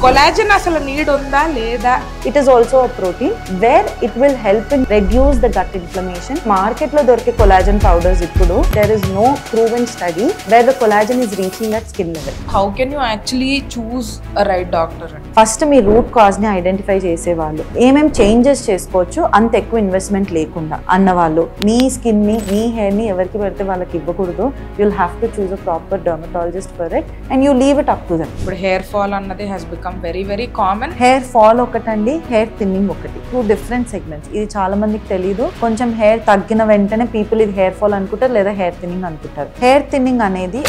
Collagen అసలు need ఉందా లేదా? It is also a protein where it will help in reduce the gut inflammation. Market lo dorke collagen powders ippudu there is no proven study where the collagen is reaching that skin level. How can you actually choose a right doctor? First మీ root cause ని identify చేసేవాళ్ళు ఏమేం changes చేసుకోవచ్చు అంత ఎక్కువ investment లేకుండా అన్నవాళ్ళు మీ skin ని మీ హెయిర్ ని ఎవరికి పెడితే వాళ్ళకి ఇవ్వకూడదు. You'll have to choose a proper dermatologist for it and you leave it up to them. ఇప్పుడు హెయిర్ ఫాల్ అన్నది has become very very common. Hair fall ఒకటండి, హెయిర్ థిన్నింగ్ ఒకటి, టూ డిఫరెంట్ సెగ్మెంట్స్. ఇది చాలా మందికి తెలియదు. కొంచెం హెయిర్ తగ్గిన వెంటనే పీపుల్ ఇది హెయిర్ ఫాల్ అనుకుంటారు లేదా హెయిర్ థిన్నింగ్ అనుకుంటారు. హెయిర్ థిన్నింగ్ అనేది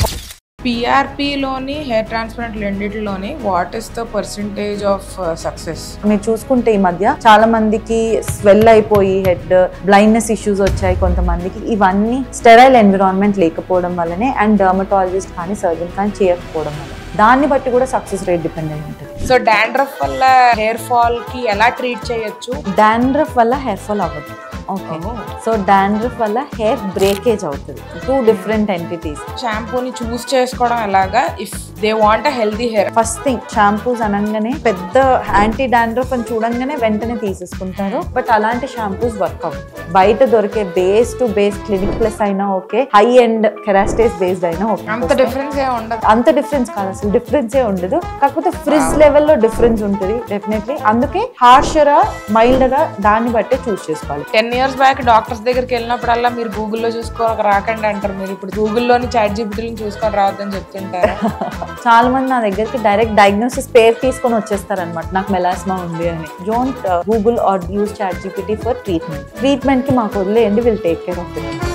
పిఆర్పిలోని హెయిర్ ట్రాన్స్ప్లాంట్ రెండిటిలోని what is the percentage of success? మీరు చూసుకుంటే ఈ మధ్య చాలా మందికి స్వెల్ అయిపోయి హెడ్ బ్లైండ్నెస్ ఇష్యూస్ వచ్చాయి కొంతమందికి. ఇవన్నీ స్టెరైల్ ఎన్విరాన్మెంట్ లేకపోవడం వల్లనే అండ్ డర్మటాలజిస్ట్ కానీ సర్జన్ కానీ చేయకపోవడం వల్ల. దాన్ని బట్టి కూడా సక్సెస్ రేట్ డిపెండ్ అయి ఉంటుంది. సో డాండ్రఫ్ వల్ల హెయిర్ ఫాల్ కి ఎలా ట్రీట్ చేయొచ్చు? డాండ్రఫ్ వల్ల హెయిర్ ఫాల్ అవ్వదు. ఓకే, సో డాండ్రఫ్ వల్ల హెయిర్ బ్రేకేజ్ అవుతుంది. Two different entities. షాంపూని చూస్ చేసుకోవడం ఎలాగా if they want a healthy hair? First thing, shampoos అనగానే పెద్ద యాంటీ డాండ్రఫ్ అని చూడంగానే వెంటనే తీసేసుకుంటారు. బట్ అలాంటి షాంపూస్ వర్క్ అవ్వదు. బయట దొరికే base to base clinic plus అయినా okay, high end Kerastase based అయినా ఓకే. అంత డిఫరెన్స్ ఏ ఉండదు. అంత డిఫరెన్స్ కాదు, అసలు డిఫరెన్సే ఉండదు. కాకపోతే ఫ్రిజ్ లెవెల్లో డిఫరెన్స్ ఉంటుంది డెఫినెట్లీ. అందుకే హార్షరా మైల్డ్గా దాన్ని బట్టే చూస్ చేసుకోవాలి. 10 years బ్యాక్ డాక్టర్స్ దగ్గరికి వెళ్ళినప్పుడల్లా మీరు గూగుల్లో చూసుకోక రాకండి అంటారు. మీరు ఇప్పుడు గూగుల్లోని చాట్ జీపీటీని చూసుకొని రావద్దని చెప్తుంటారు. చాలా మంది నా దగ్గరికి డైరెక్ట్ డయాగ్నోసిస్ పేరు తీసుకొని వచ్చేస్తారు అనమాట, నాకు మెలాస్మా ఉంది అని. Don't Google or use ChatGPT for treatment కి మాకు వదిలేయండి, will take care of it.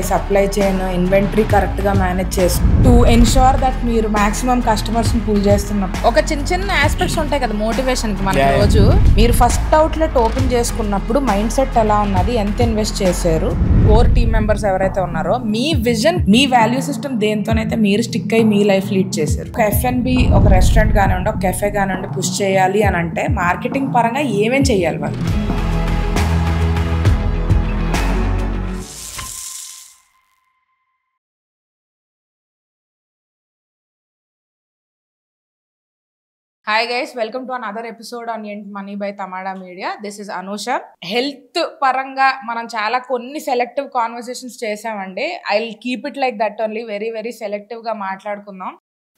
Supply chain inventory correct గా మేనేజ్ చేసి టు ఎన్షూర్ దట్ మీరు మాక్సిమం కస్టమర్స్ ని పుల్ చేస్తున్నాం. ఒక చిన్న చిన్న ఆస్పెక్ట్స్ ఉంటాయి కదా మోటివేషన్ కి. మన రోజు మీరు ఫస్ట్ అవుట్లెట్ ఓపెన్ చేసుకున్నప్పుడు మైండ్ సెట్ ఎలా ఉన్నది, ఎంత ఇన్వెస్ట్ చేశారు, కోర్ టీమ్ మెంబర్స్ ఎవరైతే ఉన్నారో మీ విజన్ మీ వాల్యూ సిస్టమ్ దేంతోనైతే మీరు స్టిక్ అయ్యి మీ లైఫ్ లీడ్ చేశారు. ఒక F&B ఒక రెస్టారెంట్ కానివ్వండి, ఒక కెఫే కానివ్వండి పుష్ చేయాలి అని అంటే మార్కెటింగ్ పరంగా ఏమేం చేయాలి వాళ్ళు? Hi guys, welcome to another episode on ఎంట్ money by Tamada media. This is Anusha. Health పరంగా మనం చాలా కొన్ని సెలెక్టివ్ కాన్వర్సేషన్స్ చేసామండి. I will keep it like that only. Very very selective గా మాట్లాడుకుందాం.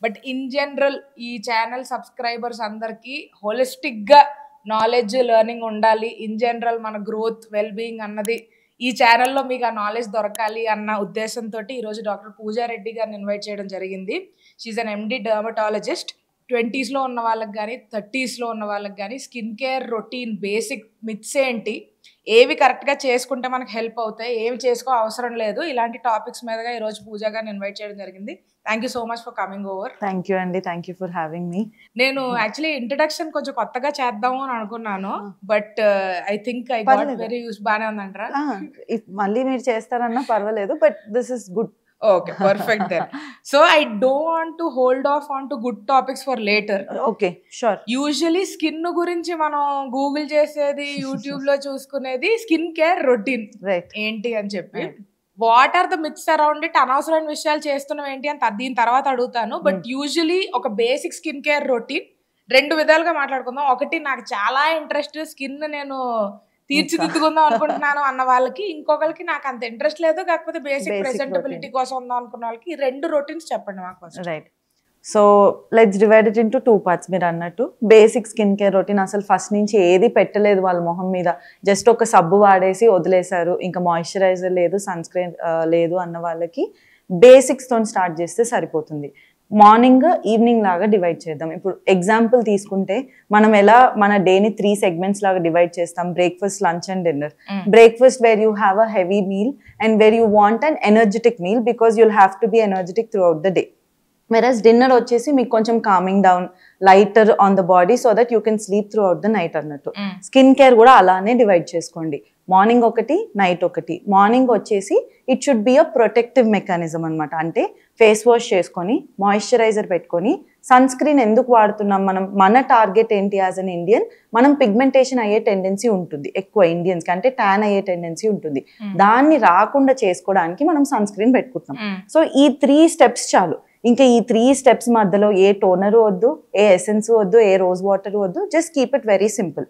బట్ ఇన్ జనరల్ ఈ ఛానల్ సబ్స్క్రైబర్స్ అందరికీ హోలిస్టిక్ గా నాలెడ్జ్ లెర్నింగ్ ఉండాలి. ఇన్ జనరల్ మన గ్రోత్ వెల్ బీయింగ్ అన్నది ఈ ఛానల్లో మీకు ఆ నాలెడ్జ్ దొరకాలి అన్న ఉద్దేశంతో ఈరోజు డాక్టర్ పూజా రెడ్డి గారిని ఇన్వైట్ చేయడం జరిగింది. She an MD dermatologist. 20s లో ఉన్న వాళ్ళకి కానీ 30s లో ఉన్న వాళ్ళకి కానీ skin care routine basic myths ఏంటి, ఏవి కరెక్ట్గా చేసుకుంటే మనకు హెల్ప్ అవుతాయి, ఏవి చేసుకో అవసరం లేదు, ఇలాంటి టాపిక్స్ మీదగా ఈరోజు పూజా గారిని ఇన్వైట్ చేయడం జరిగింది. Thank you so much for coming over. Thank you అండి, thank you for having me. నేను యాక్చువల్లీ ఇంట్రడక్షన్ కొంచెం కొత్తగా చేద్దాము అని అనుకున్నాను, but I think I got very used. బాగానే ఉందంటారా? మళ్ళీ మీరు చేస్తారన్నా పర్వాలేదు, but this is good. Okay, perfect then. So I don't want to hold off on to good topics for later. Okay, sure. Usually skin గురించి మనం Google చేసేది, YouTube లో చూసుకునేది స్కిన్ కేర్ రొటీన్ ఏంటి అని చెప్పి. What are the myths around it? అనవసరమైన విషయాలు చేస్తున్నాం ఏంటి అని దీని తర్వాత అడుగుతాను. బట్ యూజువలీ ఒక బేసిక్ స్కిన్ కేర్ రొటీన్ 2 విధాలుగా మాట్లాడుకుందాం. ఒకటి, నాకు చాలా ఇంట్రెస్ట్ స్కిన్ నేను తీర్చిదిద్దుకుందాం అనుకుంటున్నాను అన్న వాళ్ళకి, ఇంకొకరికి నాకు అంత ఇంట్రెస్ట్ లేదు కాకపోతే బేసిక్ ప్రెజెంటబిలిటీ కోసం ఉందాం అనుకున్న వాళ్ళకి ఈ 2 రొటీన్స్ చెప్పండి మాకు. Right, so let's divide it into 2 parts. మీరు అన్నట్టు బేసిక్ స్కిన్ కేర్ రొటీన్ అసలు ఫస్ట్ నుంచి ఏది పెట్టలేదు వాళ్ళ మొహం మీద, జస్ట్ ఒక సబ్బు వాడేసి వదిలేశారు, ఇంకా మాయిశ్చరైజర్ లేదు, సన్ స్క్రీన్ లేదు అన్న వాళ్ళకి బేసిక్స్తో స్టార్ట్ చేస్తే సరిపోతుంది. మార్నింగ్ ఈవినింగ్ లాగా డివైడ్ చేద్దాం. ఇప్పుడు ఎగ్జాంపుల్ తీసుకుంటే మనం ఎలా మన డేని 3 segments లాగా డివైడ్ చేస్తాం, breakfast, lunch and dinner. Breakfast where you have a heavy meal and where you want an energetic meal because you'll have to be energetic throughout the day. Versus dinner వచ్చేసి మీకు కొంచెం coming down, lighter on the body so that you can sleep throughout the night అన్నట్టు. Skin care కూడా అలానే divide చేసుకోండి. Morning ఒకటి, night ఒకటి. Morning వచ్చేసి it should be a protective mechanism అనమాట. అంటే ఫేస్ వాష్ చేసుకొని, మాయిశ్చరైజర్ పెట్టుకొని, సన్ స్క్రీన్ ఎందుకు వాడుతున్నాం మనం? మన టార్గెట్ ఏంటి యాజ్ అన్ ఇండియన్? మనం పిగ్మెంటేషన్ అయ్యే టెండెన్సీ ఉంటుంది ఎక్కువ ఇండియన్స్కి, అంటే ట్యాన్ అయ్యే టెండెన్సీ ఉంటుంది. దాన్ని రాకుండా చేసుకోవడానికి మనం సన్ స్క్రీన్ పెట్టుకుంటున్నాం. సో ఈ 3 steps చాలు. ఇంకా ఈ 3 స్టెప్స్ మధ్యలో ఏ టోనర్ వద్దు, ఏ ఎసెన్స్ వద్దు, ఏ రోజ్ వాటర్ వద్దు. Just keep it very simple.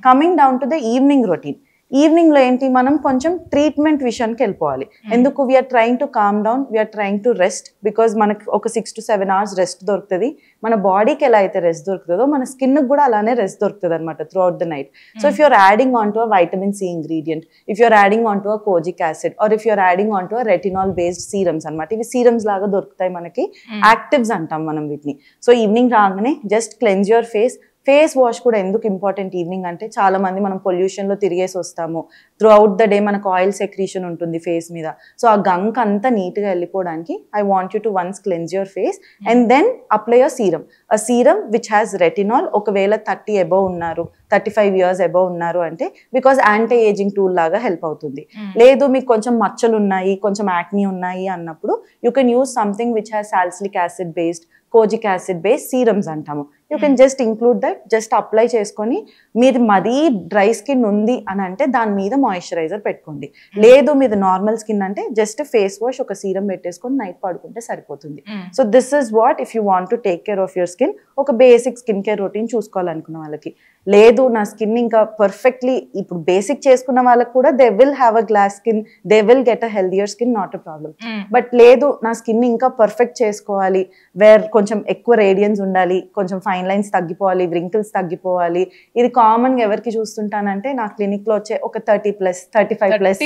Coming down to the evening routine. ఈవినింగ్లో ఏంటి, మనం కొంచెం ట్రీట్మెంట్ విషయానికి వెళ్ళిపోవాలి. ఎందుకు, we're trying to calm down, we're trying to rest. Because మనకి ఒక 6 to 7 hours రెస్ట్ దొరుకుతుంది. మన బాడీకి ఎలా అయితే రెస్ట్ దొరుకుతుందో మన స్కిన్కి కూడా అలానే రెస్ట్ దొరుకుతుంది అనమాట throughout the night. So if you're adding on to a vitamin C ingredient, if you're adding on to a kojic acid, or if you're adding on to a retinol based serums అనమాట. ఇవి serums లాగా దొరుకుతాయి మనకి, actives అంటాం మనం వీటిని. So evening రాగానే just cleanse your face wash కూడా ఎందుకు ఇంపార్టెంట్ ఈవినింగ్ అంటే, చాలా మంది మనం పొల్యూషన్లో తిరిగేసి వస్తాము. త్రూ అవుట్ ద డే మనకు ఆయిల్ సెక్రీషన్ ఉంటుంది ఫేస్ మీద. సో ఆ గంక్ అంతా నీట్గా వెళ్ళిపోవడానికి I want you to once cleanse your face and then apply a serum. A serum which has retinol. ఒకవేళ 30 above ఉన్నారు, 35 years above ఉన్నారు అంటే, బికాజ్ యాంటీ ఏజింగ్ టూల్ లాగా హెల్ప్ అవుతుంది. లేదు మీకు కొంచెం మచ్చలు ఉన్నాయి, కొంచెం యాక్నీ ఉన్నాయి అన్నప్పుడు you can use something which has salicylic acid based, kojic acid based serums అంటాము. You can just include that, just apply చేసుకొని, మీరు మరీ డ్రై స్కిన్ ఉంది అని అంటే దాని మీద మాయిశ్చరైజర్ పెట్టుకోండి. లేదు మీది నార్మల్ స్కిన్ అంటే జస్ట్ ఫేస్ వాష్, ఒక సీరం పెట్టేసుకొని నైట్ పడుకుంటే సరిపోతుంది. So this is what if you want to take care of your skin. ఒక బేసిక్ స్కిన్ కేర్ రొటీన్ చూసుకోవాలనుకున్న వాళ్ళకి. లేదు నా స్కిన్ ఇంకా పర్ఫెక్ట్లీ, ఇప్పుడు బేసిక్ చేసుకున్న వాళ్ళకి కూడా they will have a glass skin, they will get a healthier skin, not a problem. But లేదు నా స్కిన్ ఇంకా పర్ఫెక్ట్ చేసుకోవాలి, వేర్ కొంచెం ఎక్కువ రేడియన్స్ ఉండాలి, కొంచెం ఫైన్ లైన్స్ తగ్గిపోవాలి, వ్రింకిల్స్ తగ్గిపోవాలి. ఇది కామన్ గా ఎవరికి చూస్తుంటానంటే, నా క్లినిక్ లో వచ్చే ఒక 30+, 35+.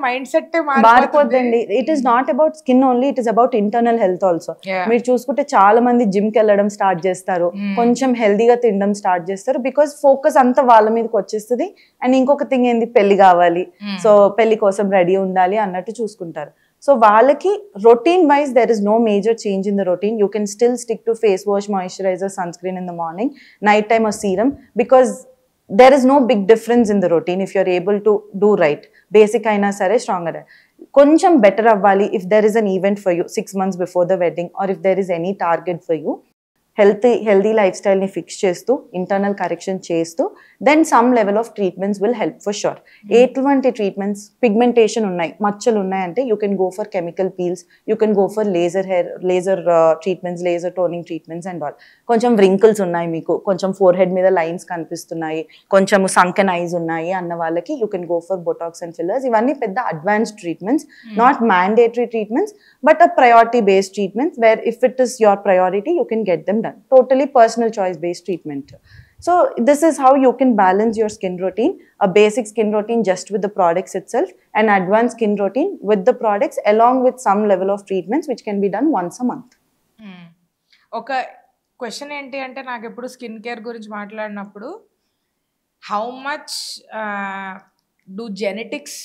మైండ్ సెట్ మారిపోద్దండి. It is not about skin only, it is about internal health also. మీరు చూసుకుంటే చాలా మంది జిమ్ కి వెళ్ళడం స్టార్ట్ చేస్తారు, కొంచెం హెల్దీగా తినడం స్టార్ట్ చేస్తారు, బికాస్ ఫోకస్ అంతా వాళ్ళ మీదకి వచ్చేస్తుంది. అండ్ ఇంకొక థింగ్ ఏంది, పెళ్లి కావాలి, సో పెళ్లి కోసం రెడీ ఉండాలి అన్నట్టు చూసుకుంటారు. సో వాళ్ళకి routine wise there is no major change in the routine. You can still stick to face wash, moisturiser, sunscreen in the morning, night time a serum, because there is no big difference in the routine if you're able to do right. Basic అయినా సరే, stronger కొంచెం better అవ్వాలి. If there is an event for you 6 months before the wedding, or if there is any target for you, healthy lifestyle ని fix చేస్తూ, internal correction చేస్తూ, then some level of treatments will help for sure. ఎటువంటి treatments, pigmentation ఉన్నాయి, మచ్చలు ఉన్నాయంటే you can go for chemical peels, you can go for laser treatments, laser toning treatments and all. కొంచెం wrinkles ఉన్నాయి మీకు, కొంచెం four head మీద lines కనిపిస్తున్నాయి, కొంచెం సంకెన్ ఐస్ ఉన్నాయి అన్న వాళ్ళకి you can go for botox and fillers. ఇవన్నీ పెద్ద advanced treatments, not mandatory treatments, but a priority based treatments, where if it is your priority you can get them done. Totally personal choice based treatment. So this is how you can balance your skin routine. A basic skin routine just with the products itself, an advanced skin routine with the products along with some level of treatments which can be done once a month. ఒక question ఏంటి అంటే, నాకు ఎప్పుడు skin care గురించి మాట్లాడినప్పుడు, how much do genetics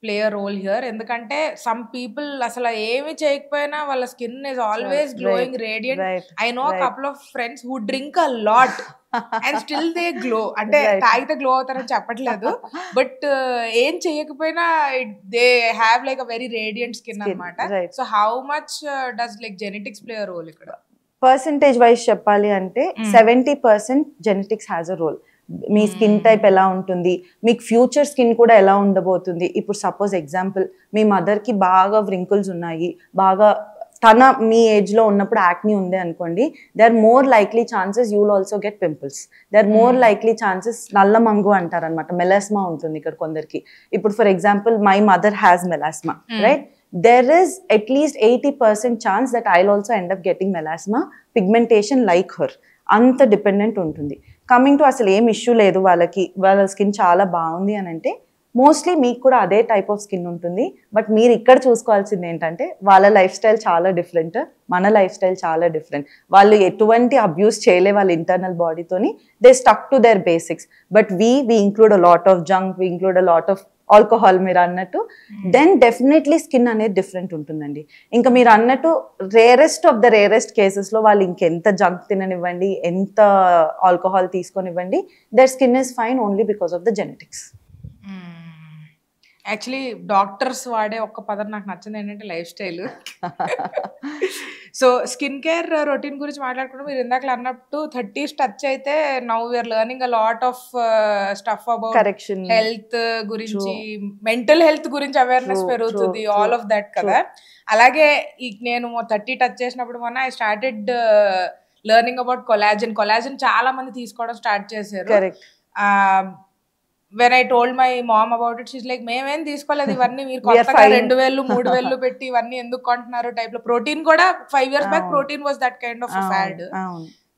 play a role here? ఎందుకంటే some people అసలు ఏమి చేయకపోయినా వాళ్ళ skin is always glowing, radiant. I know couple of friends who drink a lot and still they glow. అంటే తాగితే గ్లో అవుతారని చెప్పట్లేదు, బట్ ఏం చేయకపోయినా they have like a very radiant skin అన్నమాట. So how much does like genetics play a role ఇక్కడ? Percentage wise చెప్పాలి అంటే 70% జెనెటిక్స్ హ్యాస్ అ రోల్. మీ స్కిన్ టైప్ ఎలా ఉంటుంది, మీకు ఫ్యూచర్ స్కిన్ కూడా ఎలా ఉండబోతుంది. ఇప్పుడు సపోజ్ ఎగ్జాంపుల్, మీ మదర్కి బాగా వ్రింకిల్స్ ఉన్నాయి, బాగా తన మీ ఏజ్లో ఉన్నప్పుడు యాక్నీ ఉంది అనుకోండి, they are more likely chances you will also get pimples. They are more likely chances, నల్ల మంగు అంటారు అనమాట, మెలాస్మా ఉంటుంది ఇక్కడ కొందరికి. ఇప్పుడు for example my mother has melasma, right? There is at least 80% chance that I'll also end up getting melasma, pigmentation like her. అంత dependent ఉంటుంది. కమింగ్ టు అసలు ఏం ఇష్యూ లేదు వాళ్ళకి, వాళ్ళ స్కిన్ చాలా బాగుంది అని అంటే, మోస్ట్లీ మీకు కూడా అదే టైప్ ఆఫ్ స్కిన్ ఉంటుంది. బట్ మీరు ఇక్కడ చూసుకోవాల్సింది ఏంటంటే, వాళ్ళ లైఫ్ స్టైల్ చాలా డిఫరెంట్, మన లైఫ్ స్టైల్ చాలా డిఫరెంట్. వాళ్ళు ఎటువంటి అబ్యూస్ చేయలే వాళ్ళ ఇంటర్నల్ బాడీతోని, they stuck to their basics. But we include a lot of junk, we include a lot of alcohol మీరు అన్నట్టు, దెన్ డెఫినెట్లీ స్కిన్ అనేది డిఫరెంట్ ఉంటుందండి. ఇంకా మీరు అన్నట్టు రేరెస్ట్ ఆఫ్ ద రేరెస్ట్ కేసెస్లో వాళ్ళు ఇంకెంత జంక్ తిననివ్వండి, ఎంత ఆల్కహాల్ తీసుకొనివ్వండి, their skin is fine only because of the genetics. Actually doctors వాడే ఒక్క పదం నాకు నచ్చింది ఏంటంటే lifestyle. So skin care routine గురించి మాట్లాడుకుంటే మీరు ఇందాక అన్నట్టు 30s టచ్ అయితే now we're learning a lot of stuff about correction, health గురించి, మెంటల్ హెల్త్ గురించి అవేర్నెస్ పెరుగుతుంది, ఆల్ ఆఫ్ దట్ కదా. అలాగే నేను 30 టచ్ చేసినప్పుడు మొన్న I started learning about collagen చాలా మంది తీసుకోవడం స్టార్ట్ చేశారు. When I told my mom about it, she's like మేమేం తీసుకోలేదు ఇవన్నీ, మీరు కొత్తగా 2000 3000 పెట్టి ఇవన్నీ ఎందుకు కొంటున్నారు టైప్ లో. ప్రోటీన్ కూడా 5 years back protein was that kind of fad.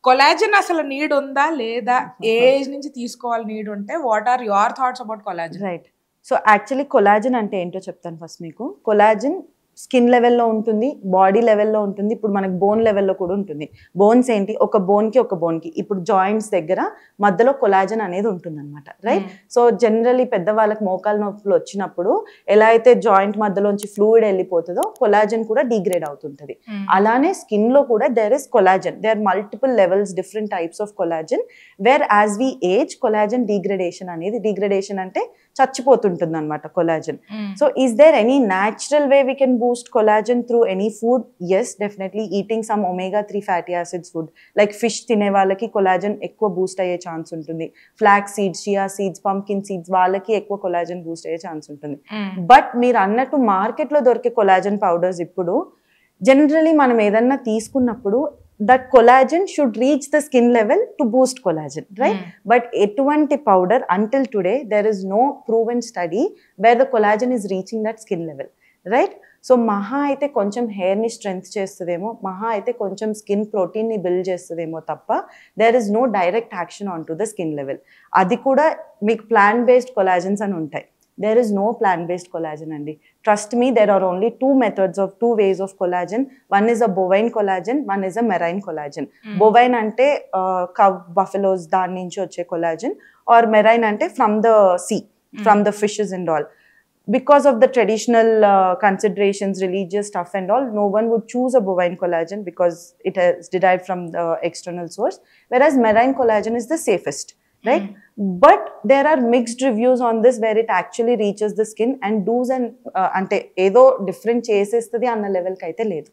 Collagen అసలు నీడ్ ఉందా లేదా, ఏ ఏజ్ నుంచి తీసుకోవాలి నీడ్ ఉంటే, what are your thoughts about collagen? Right. So actually collagen అంటే ఏంటో చెప్తాను ఫస్ట్ మీకు. కొలాజన్ స్కిన్ లెవెల్లో ఉంటుంది, బాడీ లెవెల్లో ఉంటుంది, ఇప్పుడు మనకి బోన్ లెవెల్లో కూడా ఉంటుంది. బోన్స్ ఏంటి, ఒక బోన్కి ఇప్పుడు జాయింట్స్ దగ్గర మధ్యలో కొలాజన్ అనేది ఉంటుంది అనమాట, రైట్. సో జనరల్లీ పెద్దవాళ్ళకి మోకాలు నొప్పులు వచ్చినప్పుడు ఎలా అయితే జాయింట్ మధ్యలోంచి ఫ్లూయిడ్ వెళ్ళిపోతుందో కొలాజన్ కూడా డిగ్రేడ్ అవుతుంటది. అలానే స్కిన్ లో కూడా there is collagen, there multiple levels, different types of collagen, where as we age collagen degradation అనేది, డిగ్రేడేషన్ అంటే చచ్చిపోతుంటుంది అనమాట collagen. So is there any natural way we can boost collagen through any food? Yes, definitely. Eating some omega-3 fatty acids food like fish తినే వాళ్ళకి collagen ఎక్కువ Boost అయ్యే chance ఉంటుంది. Flax seeds, chia seeds, pumpkin seeds వాళ్ళకి ఎక్కువ collagen Boost అయ్యే chance ఉంటుంది. But మీరు అన్నట్టు మార్కెట్లో దొరికే collagen పౌడర్స్ ఇప్పుడు జనరలీ మనం ఏదన్నా తీసుకున్నప్పుడు that collagen should reach the skin level to boost collagen, right? But etuvanti powder until today there is no proven study where the collagen is reaching that skin level, right? So మహా అయితే కొంచెం హెయిర్ని strength చేస్తుందేమో, మహా అయితే కొంచెం skin ప్రోటీన్ని build చేస్తుందేమో తప్ప there is no direct action on to the skin level. అది కూడా మీకు ప్లాంట్ బేస్డ్ కొలాజన్స్ అని ఉంటాయి, there is no plant based collagen అండి. Trust me, there are only two ways of collagen. One is a bovine collagen, one is a marine collagen. Bovine అంటే కవ్, buffaloes దాని నుంచి వచ్చే కొలాజన్, ఆర్ మెరైన్ అంటే from the sea, from the fishes and all. Because of the traditional considerations, religious stuff and all, no one would choose a bovine collagen because it is derived from the external source, whereas marine collagen is the safest, right? But there are mixed reviews on this where it actually reaches the skin and does and ante edo different chesestadi anna level ki aithe ledu.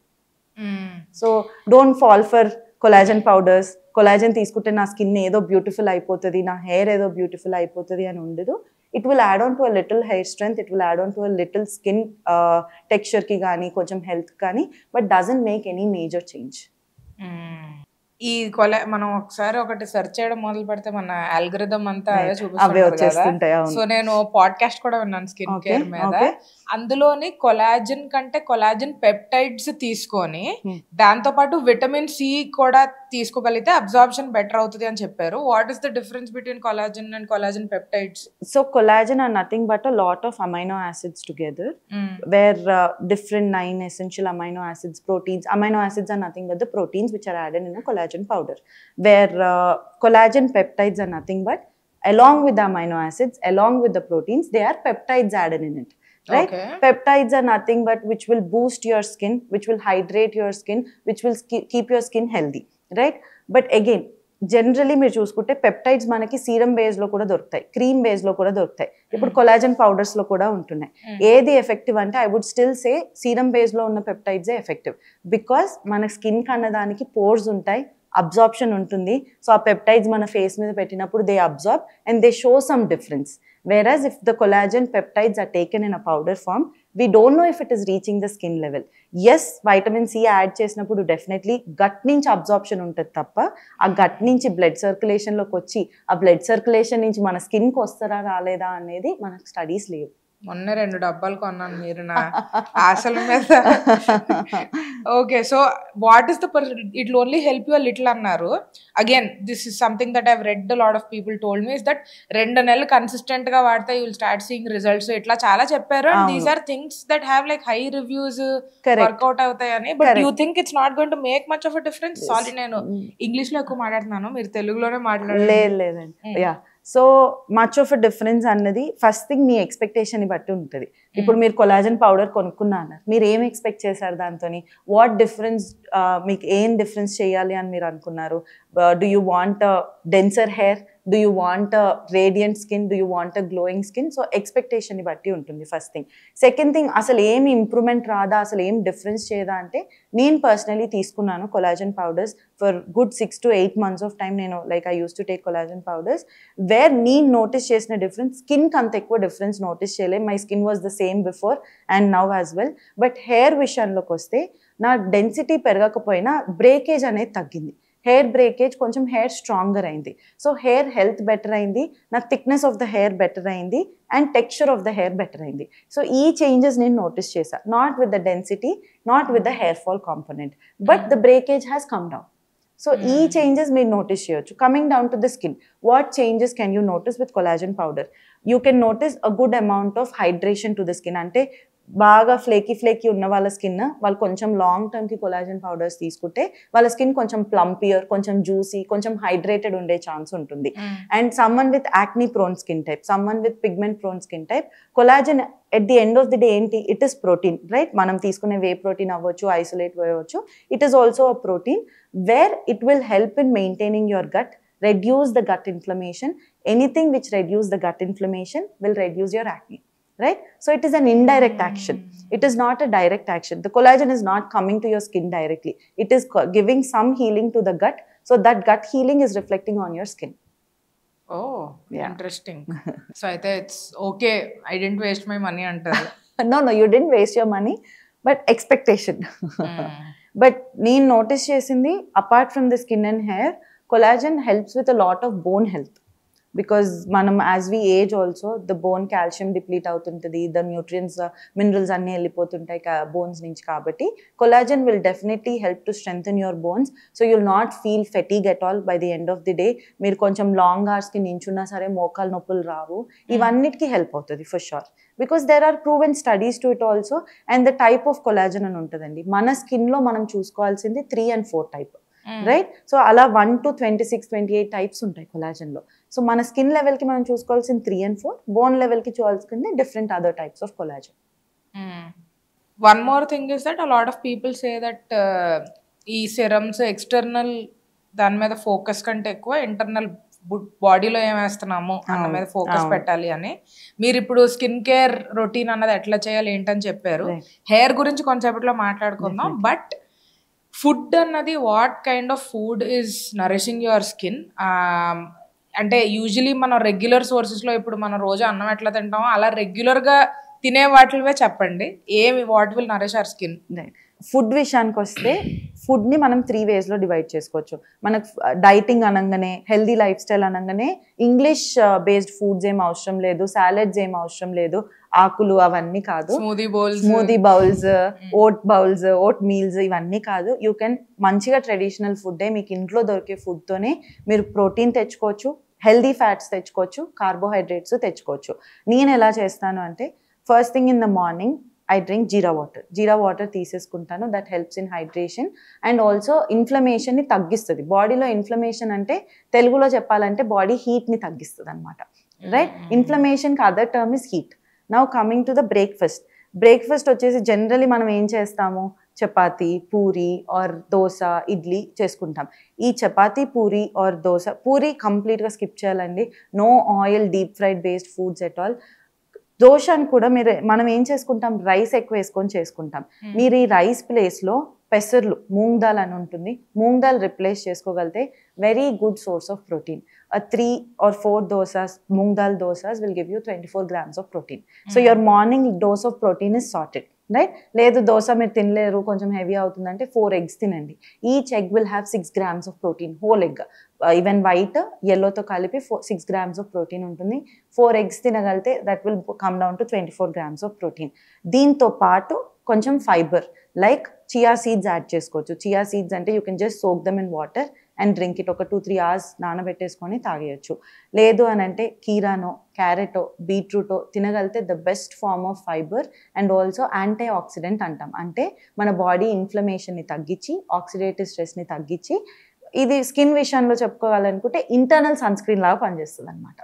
So don't fall for collagen powders. Collagen తీసుకుంటే నా skin ఏదో beautiful అయిపోతుంది, నా hair ఏదో beautiful అయిపోతుంది అని ఉండదు. It will add on to a little hair strength, it will add on to a little skin texture ki gaani, koncham health gaani, but doesn't make any major change. ఈ మనం ఒకసారి ఒకటి search చేయడం మొదలు పెడితే మన ఆల్గరిథం అంతా అవే చూపిస్తుంటాయి. So నేను పాడ్కాస్ట్ కూడా విన్నాను స్కిన్ కేర్ మీద, అందులోని కొలాజన్ కంటే కొలాజన్ పెప్టైడ్స్ తీసుకొని దాంతో పాటు విటమిన్ సి కూడా తీసుకోగలిగితే అబ్జార్ప్షన్ బెటర్ అవుతుంది అని చెప్పారు. What is the difference between collagen and collagen peptides? So collagen are nothing but a lot of amino acids together, where different 9 essential amino acids, proteins. Amino acids are nothing but the proteins which are added in a collagen powder, where collagen peptides are nothing but along with the amino acids, along with the proteins, they are peptides added in it, right? Okay. Peptides are nothing but which will boost your skin, which will hydrate your skin, which will keep your skin healthy, right? But again, generally మీరు చూసుకుంటే peptides మనకి serum base లో కూడా దొరుకుతాయి, cream base లో కూడా దొరుకుతాయి, ఇప్పుడు కొలాజన్ పౌడర్స్ లో కూడా ఉంటున్నాయి. ఏది ఎఫెక్టివ్ అంటే I would still say serum base లో ఉన్న పెప్టైడ్సే ఎఫెక్టివ్, బికాస్ మన స్కిన్ కన్నదానికి పోర్స్ ఉంటాయి, అబ్జార్ప్షన్ ఉంటుంది. సో ఆ పెప్టైడ్స్ మన ఫేస్ మీద పెట్టినప్పుడు they absorb and they show some difference. Whereas if the collagen peptides are taken in a powder form, we don't know if it is reaching the skin level. Yes, vitamin C add చేసినప్పుడు definitely gut నుంచి absorption ఉంటుంది తప్ప ఆ gut నుంచి blood circulation లోకి వచ్చి ఆ blood circulation నుంచి మన స్కిన్ కి వస్తారా రాలేదా అనేది మనకు స్టడీస్ లేవు. మొన్న 2 డబ్బాలు కొన్నాను మీరు నా ఆశల మీద. Okay, so what is the it will only help you a little అన్నారు. Again this is something that I have read a lot of people told me is that 2 నెలలు కన్సిస్టెంట్ గా వాడితే you will start seeing results ఇట్లా చాలా చెప్పారు. And these are things that have like high reviews, work out అవుతాయని. But you think it's not going to make much of a difference? Sorry, నేను English లో ఎక్కువ మాట్లాడుతున్నాను, మీరు తెలుగులోనే మాట్లాడలేదు. లేదండి, yeah. So much of a difference అన్నది ఫస్ట్ థింగ్ మీ ఎక్స్పెక్టేషన్ బట్టి ఉంటుంది. ఇప్పుడు మీరు కొలాజన్ పౌడర్ కొనుక్కున్నారు, మీరు ఏం ఎక్స్పెక్ట్ చేశారు దాంతో? వాట్ డిఫరెన్స్, మీకు ఏం డిఫరెన్స్ చేయాలి అని మీరు అనుకున్నారు? Do you want denser hair, do you want radiant skin, do you want glowing skin? So ఎక్స్పెక్టేషన్ని బట్టి ఉంటుంది ఫస్ట్ థింగ్. సెకండ్ థింగ్, అసలు ఏమి ఇంప్రూవ్మెంట్ రాదా, అసలు ఏం డిఫరెన్స్ చేయదా అంటే, నేను పర్సనలీ తీసుకున్నాను collagen powders for good 6 to 8 months of time. నేను I use to take collagen powders. Where నేను నోటీస్ చేసిన డిఫరెన్స్, స్కిన్కి అంత ఎక్కువ డిఫరెన్స్ నోటీస్ చేయలేదు. My skin was the same before and now as well. But hair విషయంలోకి వస్తే నా డెన్సిటీ పెరగకపోయినా బ్రేకేజ్ అనేది తగ్గింది. హెయిర్ బ్రేకేజ్, కొంచెం హెయిర్ స్ట్రాంగర్ అయింది. సో హెయిర్ హెల్త్ బెటర్ అయింది, నా thickness of the hair better అయింది, and texture of the hair better అయింది. సో ఈ చేంజెస్ నేను నోటీస్ చేశాను. Not with the density, not with the hair fall component, but the breakage has come down. So ఈ changes మీరు notice చేయొచ్చు. Coming down to the skin, what changes can you notice with collagen powder? You can notice a good amount of hydration to the skin. అంటే బాగా flaky ఉన్న వాళ్ళ skin, వాళ్ళు కొంచెం long టర్మ్కి collagen powders తీసుకుంటే వాళ్ళ స్కిన్ కొంచెం ప్లంపియర్, కొంచెం జ్యూసీ, కొంచెం హైడ్రేటెడ్ ఉండే ఛాన్స్ ఉంటుంది. And someone with acne prone skin type, someone with pigment prone skin type, collagen at the end of the day ఏంటి? It is protein, right? మనం తీసుకునే వే ప్రోటీన్ అవ్వచ్చు, ఐసోలేట్ అవ్వచ్చు, it is also a protein where it will help in maintaining your gut, reduce the gut inflammation. Anything which reduce the gut inflammation will reduce your acne, right? So it is an indirect action. It is not a direct action. The collagen is not coming to your skin directly. It is giving some healing to the gut. So that gut healing is reflecting on your skin. Oh, yeah. Interesting. So I think it's okay. I didn't waste my money antaru. No, you didn't waste your money, but expectation. But నేను notice చేసింది, apart from the skin and hair, collagen helps with a lot of bone health, because manam as we age also the bone calcium deplete avutuntadi, the nutrients minerals anni ellipotuntai bones nunchi, kabatti collagen will definitely help to strengthen your bones. So you'll not feel fatigue at all by the end of the day. Meer koncham long hours ki ninchunna sare mokal noppulu ravu, ivannitiki help avutadi for sure, because there are proven studies to it also. And the type of collagen అని ఉంటుందండి, మన skin లో మనం చూసుకోవాల్సింది 3 and 4 type, right? So అలా 1 to 26, 28 types ఉంటాయి collagen లో. So మన స్కిన్ లెవెల్ కి మనం చూసుకోవాల్సింది 3 and 4, బోన్ లెవెల్ కి చూడాల్సింది different other types of collagen. One more thing is that a lot of people say that ఈ సిరమ్స్ ఎక్స్టర్నల్ దాని మీద ఫోకస్ కంటే ఎక్కువ ఇంటర్నల్ బాడీలో ఏం వేస్తున్నాము అన్న మీద ఫోకస్ పెట్టాలి అని. మీరు ఇప్పుడు స్కిన్ కేర్ రొటీన్ అన్నది ఎట్లా చేయాలి ఏంటని చెప్పారు. హెయిర్ గురించి కొంచెంసేపట్లో మాట్లాడుకుందాం. బట్ ఫుడ్ అన్నది, what kind of food is nourishing your skin? అంటే యూజువలీ మనం రెగ్యులర్ సోర్సెస్లో ఇప్పుడు మనం రోజు అన్నం ఎట్లా తింటామో అలా రెగ్యులర్గా తినే వాటివే చెప్పండి. What will Nourish our skin? Food విషయానికి వస్తే ఫుడ్ని మనం 3 waysలో డివైడ్ చేసుకోవచ్చు. మనకు డైటింగ్ అనగానే, హెల్దీ లైఫ్ స్టైల్ అనగానే ఇంగ్లీష్ బేస్డ్ ఫుడ్స్ ఏం అవసరం లేదు, సాలెడ్స్ ఏం అవసరం లేదు, ఆకులు అవన్నీ కాదు, స్మూదీ బౌల్స్, ఓట్ మీల్స్ ఇవన్నీ కాదు. యూ కెన్ మంచిగా ట్రెడిషనల్ ఫుడ్డే, మీకు ఇంట్లో దొరికే ఫుడ్తోనే మీరు ప్రోటీన్ తెచ్చుకోవచ్చు, హెల్దీ ఫ్యాట్స్ తెచ్చుకోవచ్చు, కార్బోహైడ్రేట్స్ తెచ్చుకోవచ్చు. నేను ఎలా చేస్తాను అంటే, first thing in the morning I drink jeera water తీసేసుకుంటాను. That helps in hydration and also ఇన్ఫ్లమేషన్ని తగ్గిస్తుంది. బాడీలో ఇన్ఫ్లమేషన్ అంటే తెలుగులో చెప్పాలంటే బాడీ హీట్ని తగ్గిస్తుంది అనమాట, రైట్? ఇన్ఫ్లమేషన్కి other term is heat. Now coming to the breakfast వచ్చేసి జనరలీ మనం ఏం చేస్తాము, చపాతి, పూరి ఆర్ దోశ, ఇడ్లీ చేసుకుంటాం. ఈ చపాతి, పూరి ఆర్ దోశ, పూరి కంప్లీట్గా స్కిప్ చేయాలండి. No oil, deep fried based foods at all. దోశని కూడా మనం ఏం చేసుకుంటాం, రైస్ ఎక్కువ వేసుకొని చేసుకుంటాం. మీరు ఈ రైస్ ప్లేస్లో పెసర్లు, మూంగ్ దాల్ అని ఉంటుంది, మూంగ్ దాల్ రిప్లేస్ చేసుకోగలిగితే very good source of protein. 3 or 4 dosas, moong dal dosas will give you 24 grams of protein. So your morning dose of protein is sorted, right? లేదు దోశ మీరు తినలేరు, కొంచెం హెవీ అవుతుందంటే 4 eggs తినండి. Each egg will have 6 grams of protein, whole egg, even white ఎల్లోతో కలిపి 6 grams of protein ఉంటుంది. 4 eggs తినగలిగితే that will come down to 24 grams of protein. దీంతో పాటు కొంచెం fibre like chia seeds add చేసుకోవచ్చు. చియా సీడ్స్ అంటే you can just soak them in water and drink it. ఒక 2-3 hours నానబెట్టేసుకొని తాగేయచ్చు. లేదు అని అంటే కీరానో, క్యారెటో, బీట్రూటో తినగలిగితే the best form of fibre and also antioxidant అంటాం. అంటే మన బాడీ ఇన్ఫ్లమేషన్ని తగ్గించి, ఆక్సిడేటివ్ స్ట్రెస్ని తగ్గించి, ఇది స్కిన్ విషయంలో చెప్పుకోవాలనుకుంటే ఇంటర్నల్ సన్ స్క్రీన్ లాగా పనిచేస్తుంది అనమాట,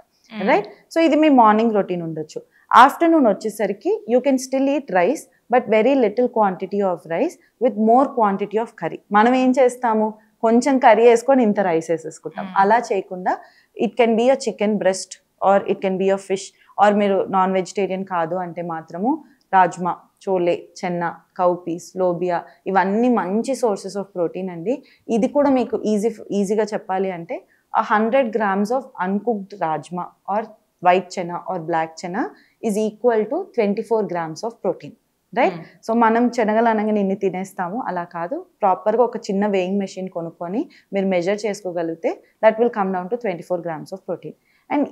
రైట్? సో ఇది మీ మార్నింగ్ రొటీన్ ఉండొచ్చు. ఆఫ్టర్నూన్ వచ్చేసరికి you can still eat rice but very little quantity of rice with more quantity of curry. మనం ఏం చేస్తాము, కొంచెం కర్రీ వేసుకొని ఇంత రైస్ వేసేసుకుంటాం. అలా చేయకుండా it can be a chicken breast or it can be a fish, or మీరు నాన్ వెజిటేరియన్ కాదు అంటే మాత్రము రాజ్మా, చోలే, చెన్న, కౌపీస్, లోబియా ఇవన్నీ మంచి సోర్సెస్ ఆఫ్ ప్రోటీన్ అండి. ఇది కూడా మీకు ఈజీగా చెప్పాలి అంటే 100 grams of uncooked rajma or white chana or black chana is equal to 24 grams of protein, right? So మనం శనగలు అనగానే ఇన్ని తినేస్తాము, అలా కాదు. ప్రాపర్గా ఒక చిన్న వేయింగ్ మెషిన్ కొనుక్కొని మీరు మెజర్ చేసుకోగలిగితే that will come down to 24 grams of protein. And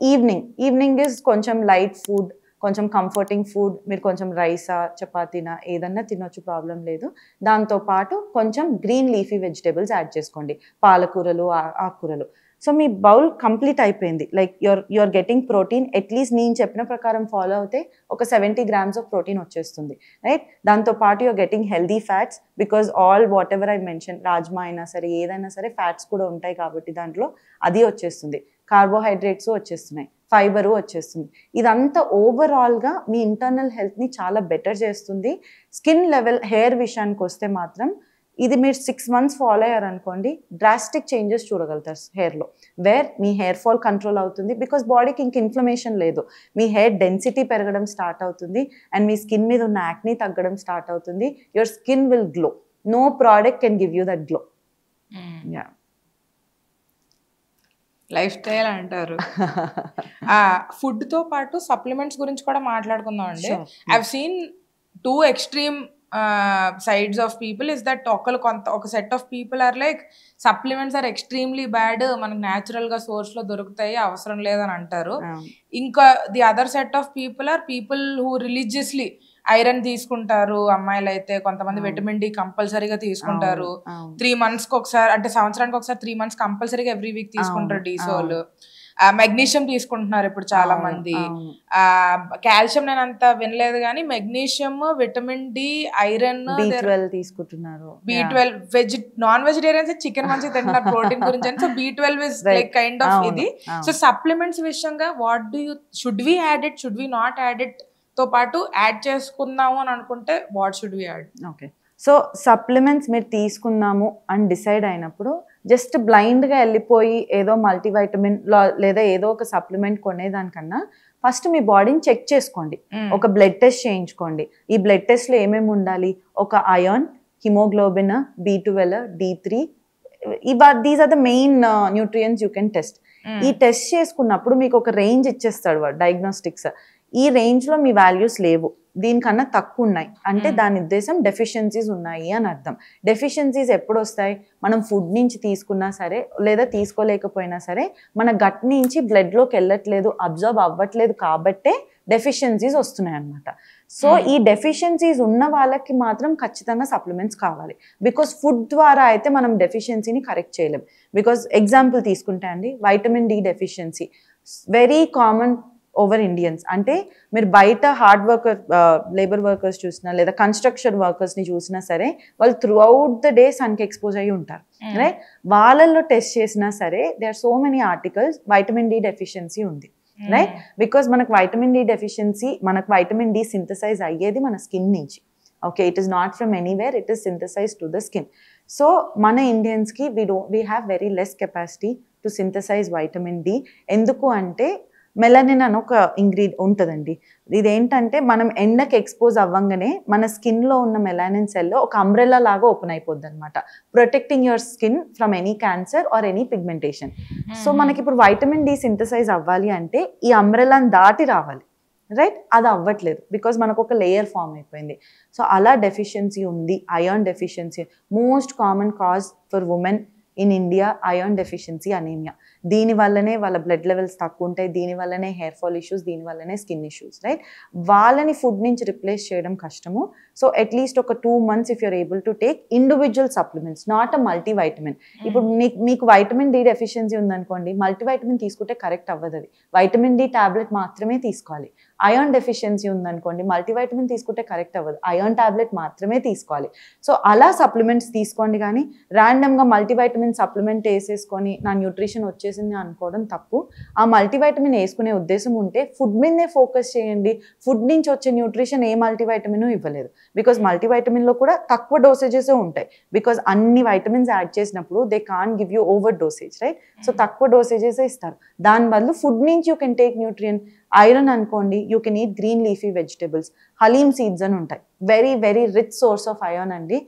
evening is కొంచెం లైట్ ఫుడ్, కొంచెం కంఫర్టింగ్ ఫుడ్. మీరు కొంచెం రైసా, చపాతీనా ఏదన్నా తినొచ్చు, ప్రాబ్లం లేదు. దాంతోపాటు కొంచెం గ్రీన్ లీఫీ వెజిటేబుల్స్ యాడ్ చేసుకోండి, పాలకూరలు, ఆకుకూరలు. సో మీ బౌల్ కంప్లీట్ అయిపోయింది. Like you're getting protein. At least నేను చెప్పిన ప్రకారం ఫాలో అవుతే ఒక 70 grams ఆఫ్ ప్రోటీన్ వచ్చేస్తుంది, రైట్? దాంతోపాటు you're getting healthy fats because all whatever I mention, rajma అయినా సరే ఏదైనా సరే ఫ్యాట్స్ కూడా ఉంటాయి కాబట్టి దాంట్లో అది వచ్చేస్తుంది. కార్బోహైడ్రేట్స్ వచ్చేస్తున్నాయి, ఫైబరు వచ్చేస్తుంది. ఇదంతా ఓవరాల్గా మీ ఇంటర్నల్ హెల్త్ని చాలా బెటర్ చేస్తుంది. స్కిన్ లెవెల్, హెయిర్ విషయానికి వస్తే మాత్రం ఇది మీరు 6 months ఫాలో అయ్యారనుకోండి, డ్రాస్టిక్ చేంజెస్ చూడగలుగుతారు హెయిర్లో. వేర్ మీ హెయిర్ ఫాల్ కంట్రోల్ అవుతుంది బికాస్ బాడీకి ఇంక ఇన్ఫ్లమేషన్ లేదు. మీ హెయిర్ డెన్సిటీ పెరగడం స్టార్ట్ అవుతుంది అండ్ మీ స్కిన్ మీద ఉన్న యాక్ని తగ్గడం స్టార్ట్ అవుతుంది. Your skin will glow. No product can give you that glow. Yeah, lifestyle అంటారు. ఫుడ్తో పాటు సప్లిమెంట్స్ గురించి కూడా మాట్లాడుకుందాం అండి. I have seen 2 extreme sides of people is that ఒక set of people are like supplements are extremely bad, మనకు natural గా సోర్స్ లో దొరుకుతాయి, అవసరం లేదని అంటారు. ఇంకా the other set of people are people who religiously iron తీసుకుంటారు. అమ్మాయిలు అయితే కొంతమంది విటమిన్ డి కంపల్సరీగా తీసుకుంటారు. 3 months ఒకసారి, అంటే సంవత్సరానికి ఒకసారి 3 months కంపల్సరీగా ఎవ్రీ వీక్ తీసుకుంటారు డీసోల్. మెగ్నీషియం తీసుకుంటున్నారు ఇప్పుడు చాలా మంది. కాల్షియం నేను అంత వినలేదు కానీ magnesium, vitamin D, iron, B12 తీసుకుంటున్నారు. B12 నాన్ వెజిటేరియన్స్ చికెన్ మంచిగా తింటున్నారు ప్రోటీన్ గురించి అని. So B12 is like kind of ఇది. సో సప్లిమెంట్స్ విషయంగా what do you, should we add it, should we not add it తో పాటు యాడ్ చేసుకుందాము అని అనుకుంటే what should we add? Okay, so supplements మీరు తీసుకుందాము అని డిసైడ్ అయినప్పుడు జస్ట్ బ్లైండ్గా వెళ్ళిపోయి ఏదో మల్టీవైటమిన్ లేదా ఏదో ఒక సప్లిమెంట్ కొనేదానికన్నా ఫస్ట్ మీ బాడీని చెక్ చేసుకోండి. ఒక బ్లడ్ టెస్ట్ చేయించుకోండి. ఈ బ్లడ్ టెస్ట్లో ఏమేమి ఉండాలి, ఒక iron, haemoglobin, B12, D3, these are the main nutrients you can test. ఈ టెస్ట్ చేసుకున్నప్పుడు మీకు ఒక రేంజ్ ఇచ్చేస్తాడు వాడు డయాగ్నోస్టిక్స్. ఈ రేంజ్లో మీ వాల్యూస్ లేవు, దీనికన్నా తక్కువ ఉన్నాయి అంటే దాని ఉద్దేశం డెఫిషియన్సీస్ ఉన్నాయి అని అర్థం. డెఫిషియన్సీస్ ఎప్పుడు వస్తాయి, మనం ఫుడ్ నుంచి తీసుకున్నా సరే లేదా తీసుకోలేకపోయినా సరే మన గట్ నుంచి బ్లడ్లోకి వెళ్ళట్లేదు, అబ్జర్వ్ అవ్వట్లేదు కాబట్టే డెఫిషియన్సీస్ వస్తున్నాయి అన్నమాట. సో ఈ డెఫిషియన్సీస్ ఉన్న వాళ్ళకి మాత్రం ఖచ్చితంగా సప్లిమెంట్స్ కావాలి. బికాస్ ఫుడ్ ద్వారా అయితే మనం డెఫిషియన్సీని కరెక్ట్ చేయలేం. బికాస్ ఎగ్జాంపుల్ తీసుకుంటే అండి, vitamin D deficiency very common over Indians. అంటే మీరు బయట హార్డ్ వర్కర్, లేబర్ వర్కర్స్ చూసినా లేదా కన్స్ట్రక్షన్ వర్కర్స్ని చూసినా సరే వాళ్ళు త్రూ అవుట్ ద డే సన్కి ఎక్స్పోజ్ అయ్యి ఉంటారు, రైట్? వాళ్ళల్లో టెస్ట్ చేసినా సరే they are so many articles vitamin D deficiency ఉంది, రైట్? బికాస్ మనకు వైటమిన్ డి డెఫిషియన్సీ, మనకు వైటమిన్ డి సింథసైజ్ అయ్యేది మన స్కిన్ నుంచి. Okay, it is not from anywhere, it is synthesise to the skin. So మన ఇండియన్స్కి we have very less capacity to synthesise vitamin D. ఎందుకు అంటే melanin అని ఒక ఇంగ్రీడియంట్ ఉంటుందండి. ఇదేంటంటే మనం ఎండకి ఎక్స్పోజ్ అవ్వంగానే మన స్కిన్లో ఉన్న మెలానిన్ సెల్లో ఒక అంబ్రెల్లా లాగా ఓపెన్ అయిపోద్ది అనమాట, protecting your skin from any cancer or any pigmentation. So మనకి ఇప్పుడు వైటమిన్ డి సింథసైజ్ అవ్వాలి అంటే ఈ అంబ్రెల్లాని దాటి రావాలి, రైట్? అది అవ్వట్లేదు బికాజ్ మనకు ఒక లేయర్ ఫామ్ అయిపోయింది. సో అలా డెఫిషియన్సీ ఉంది. Iron deficiency most common cause for women in India, iron deficiency, anaemia. దీనివల్లనే వాళ్ళ బ్లడ్ లెవెల్స్ తక్కువ ఉంటాయి, దీనివల్లనే హెయిర్ ఫాల్ ఇష్యూస్, దీనివల్లనే స్కిన్ ఇష్యూస్, రైట్? వాళ్ళని ఫుడ్ నుంచి రిప్లేస్ చేయడం కష్టము. సో అట్లీస్ట్ ఒక 2 months if you're able to take individual supplements, not a multivitamin. ఇప్పుడు మీకు వైటమిన్ డి డెఫిషియన్సీ ఉందనుకోండి, మల్టీవైటమిన్ తీసుకుంటే కరెక్ట్ అవ్వదు. అది వైటమిన్ డి టాబ్లెట్ మాత్రమే తీసుకోవాలి. ఐరన్ డెఫిషియన్సీ ఉందనుకోండి, మల్టీవైటమిన్ తీసుకుంటే కరెక్ట్ అవ్వదు, ఐరన్ టాబ్లెట్ మాత్రమే తీసుకోవాలి. సో అలా సప్లిమెంట్స్ తీసుకోండి, కానీ ర్యాండమ్గా మల్టీవైటమిన్ సప్లిమెంట్ వేసేసుకొని నా న్యూట్రిషన్ వచ్చేసింది అనుకోవడం తప్పు. ఆ మల్టీవైటమిన్ వేసుకునే ఉద్దేశం ఉంటే ఫుడ్ మీదే ఫోకస్ చేయండి. ఫుడ్ నుంచి వచ్చే న్యూట్రిషన్ ఏ మల్టీవైటమిన్ ఇవ్వలేదు, బికాజ్ మల్టీవైటమిన్లో కూడా తక్కువ డోసేజెస్ ఉంటాయి. బికాజ్ అన్ని వైటమిన్స్ యాడ్ చేసినప్పుడు they can give you over dosage, right? So తక్కువ డోసేజెస్ ఇస్తారు. దాని బదులు ఫుడ్ నుంచి you can take nutrient. Iron అనుకోండి, you can eat green leafy vegetables. Halim seeds అని ఉంటాయి, very very rich source of iron అండి.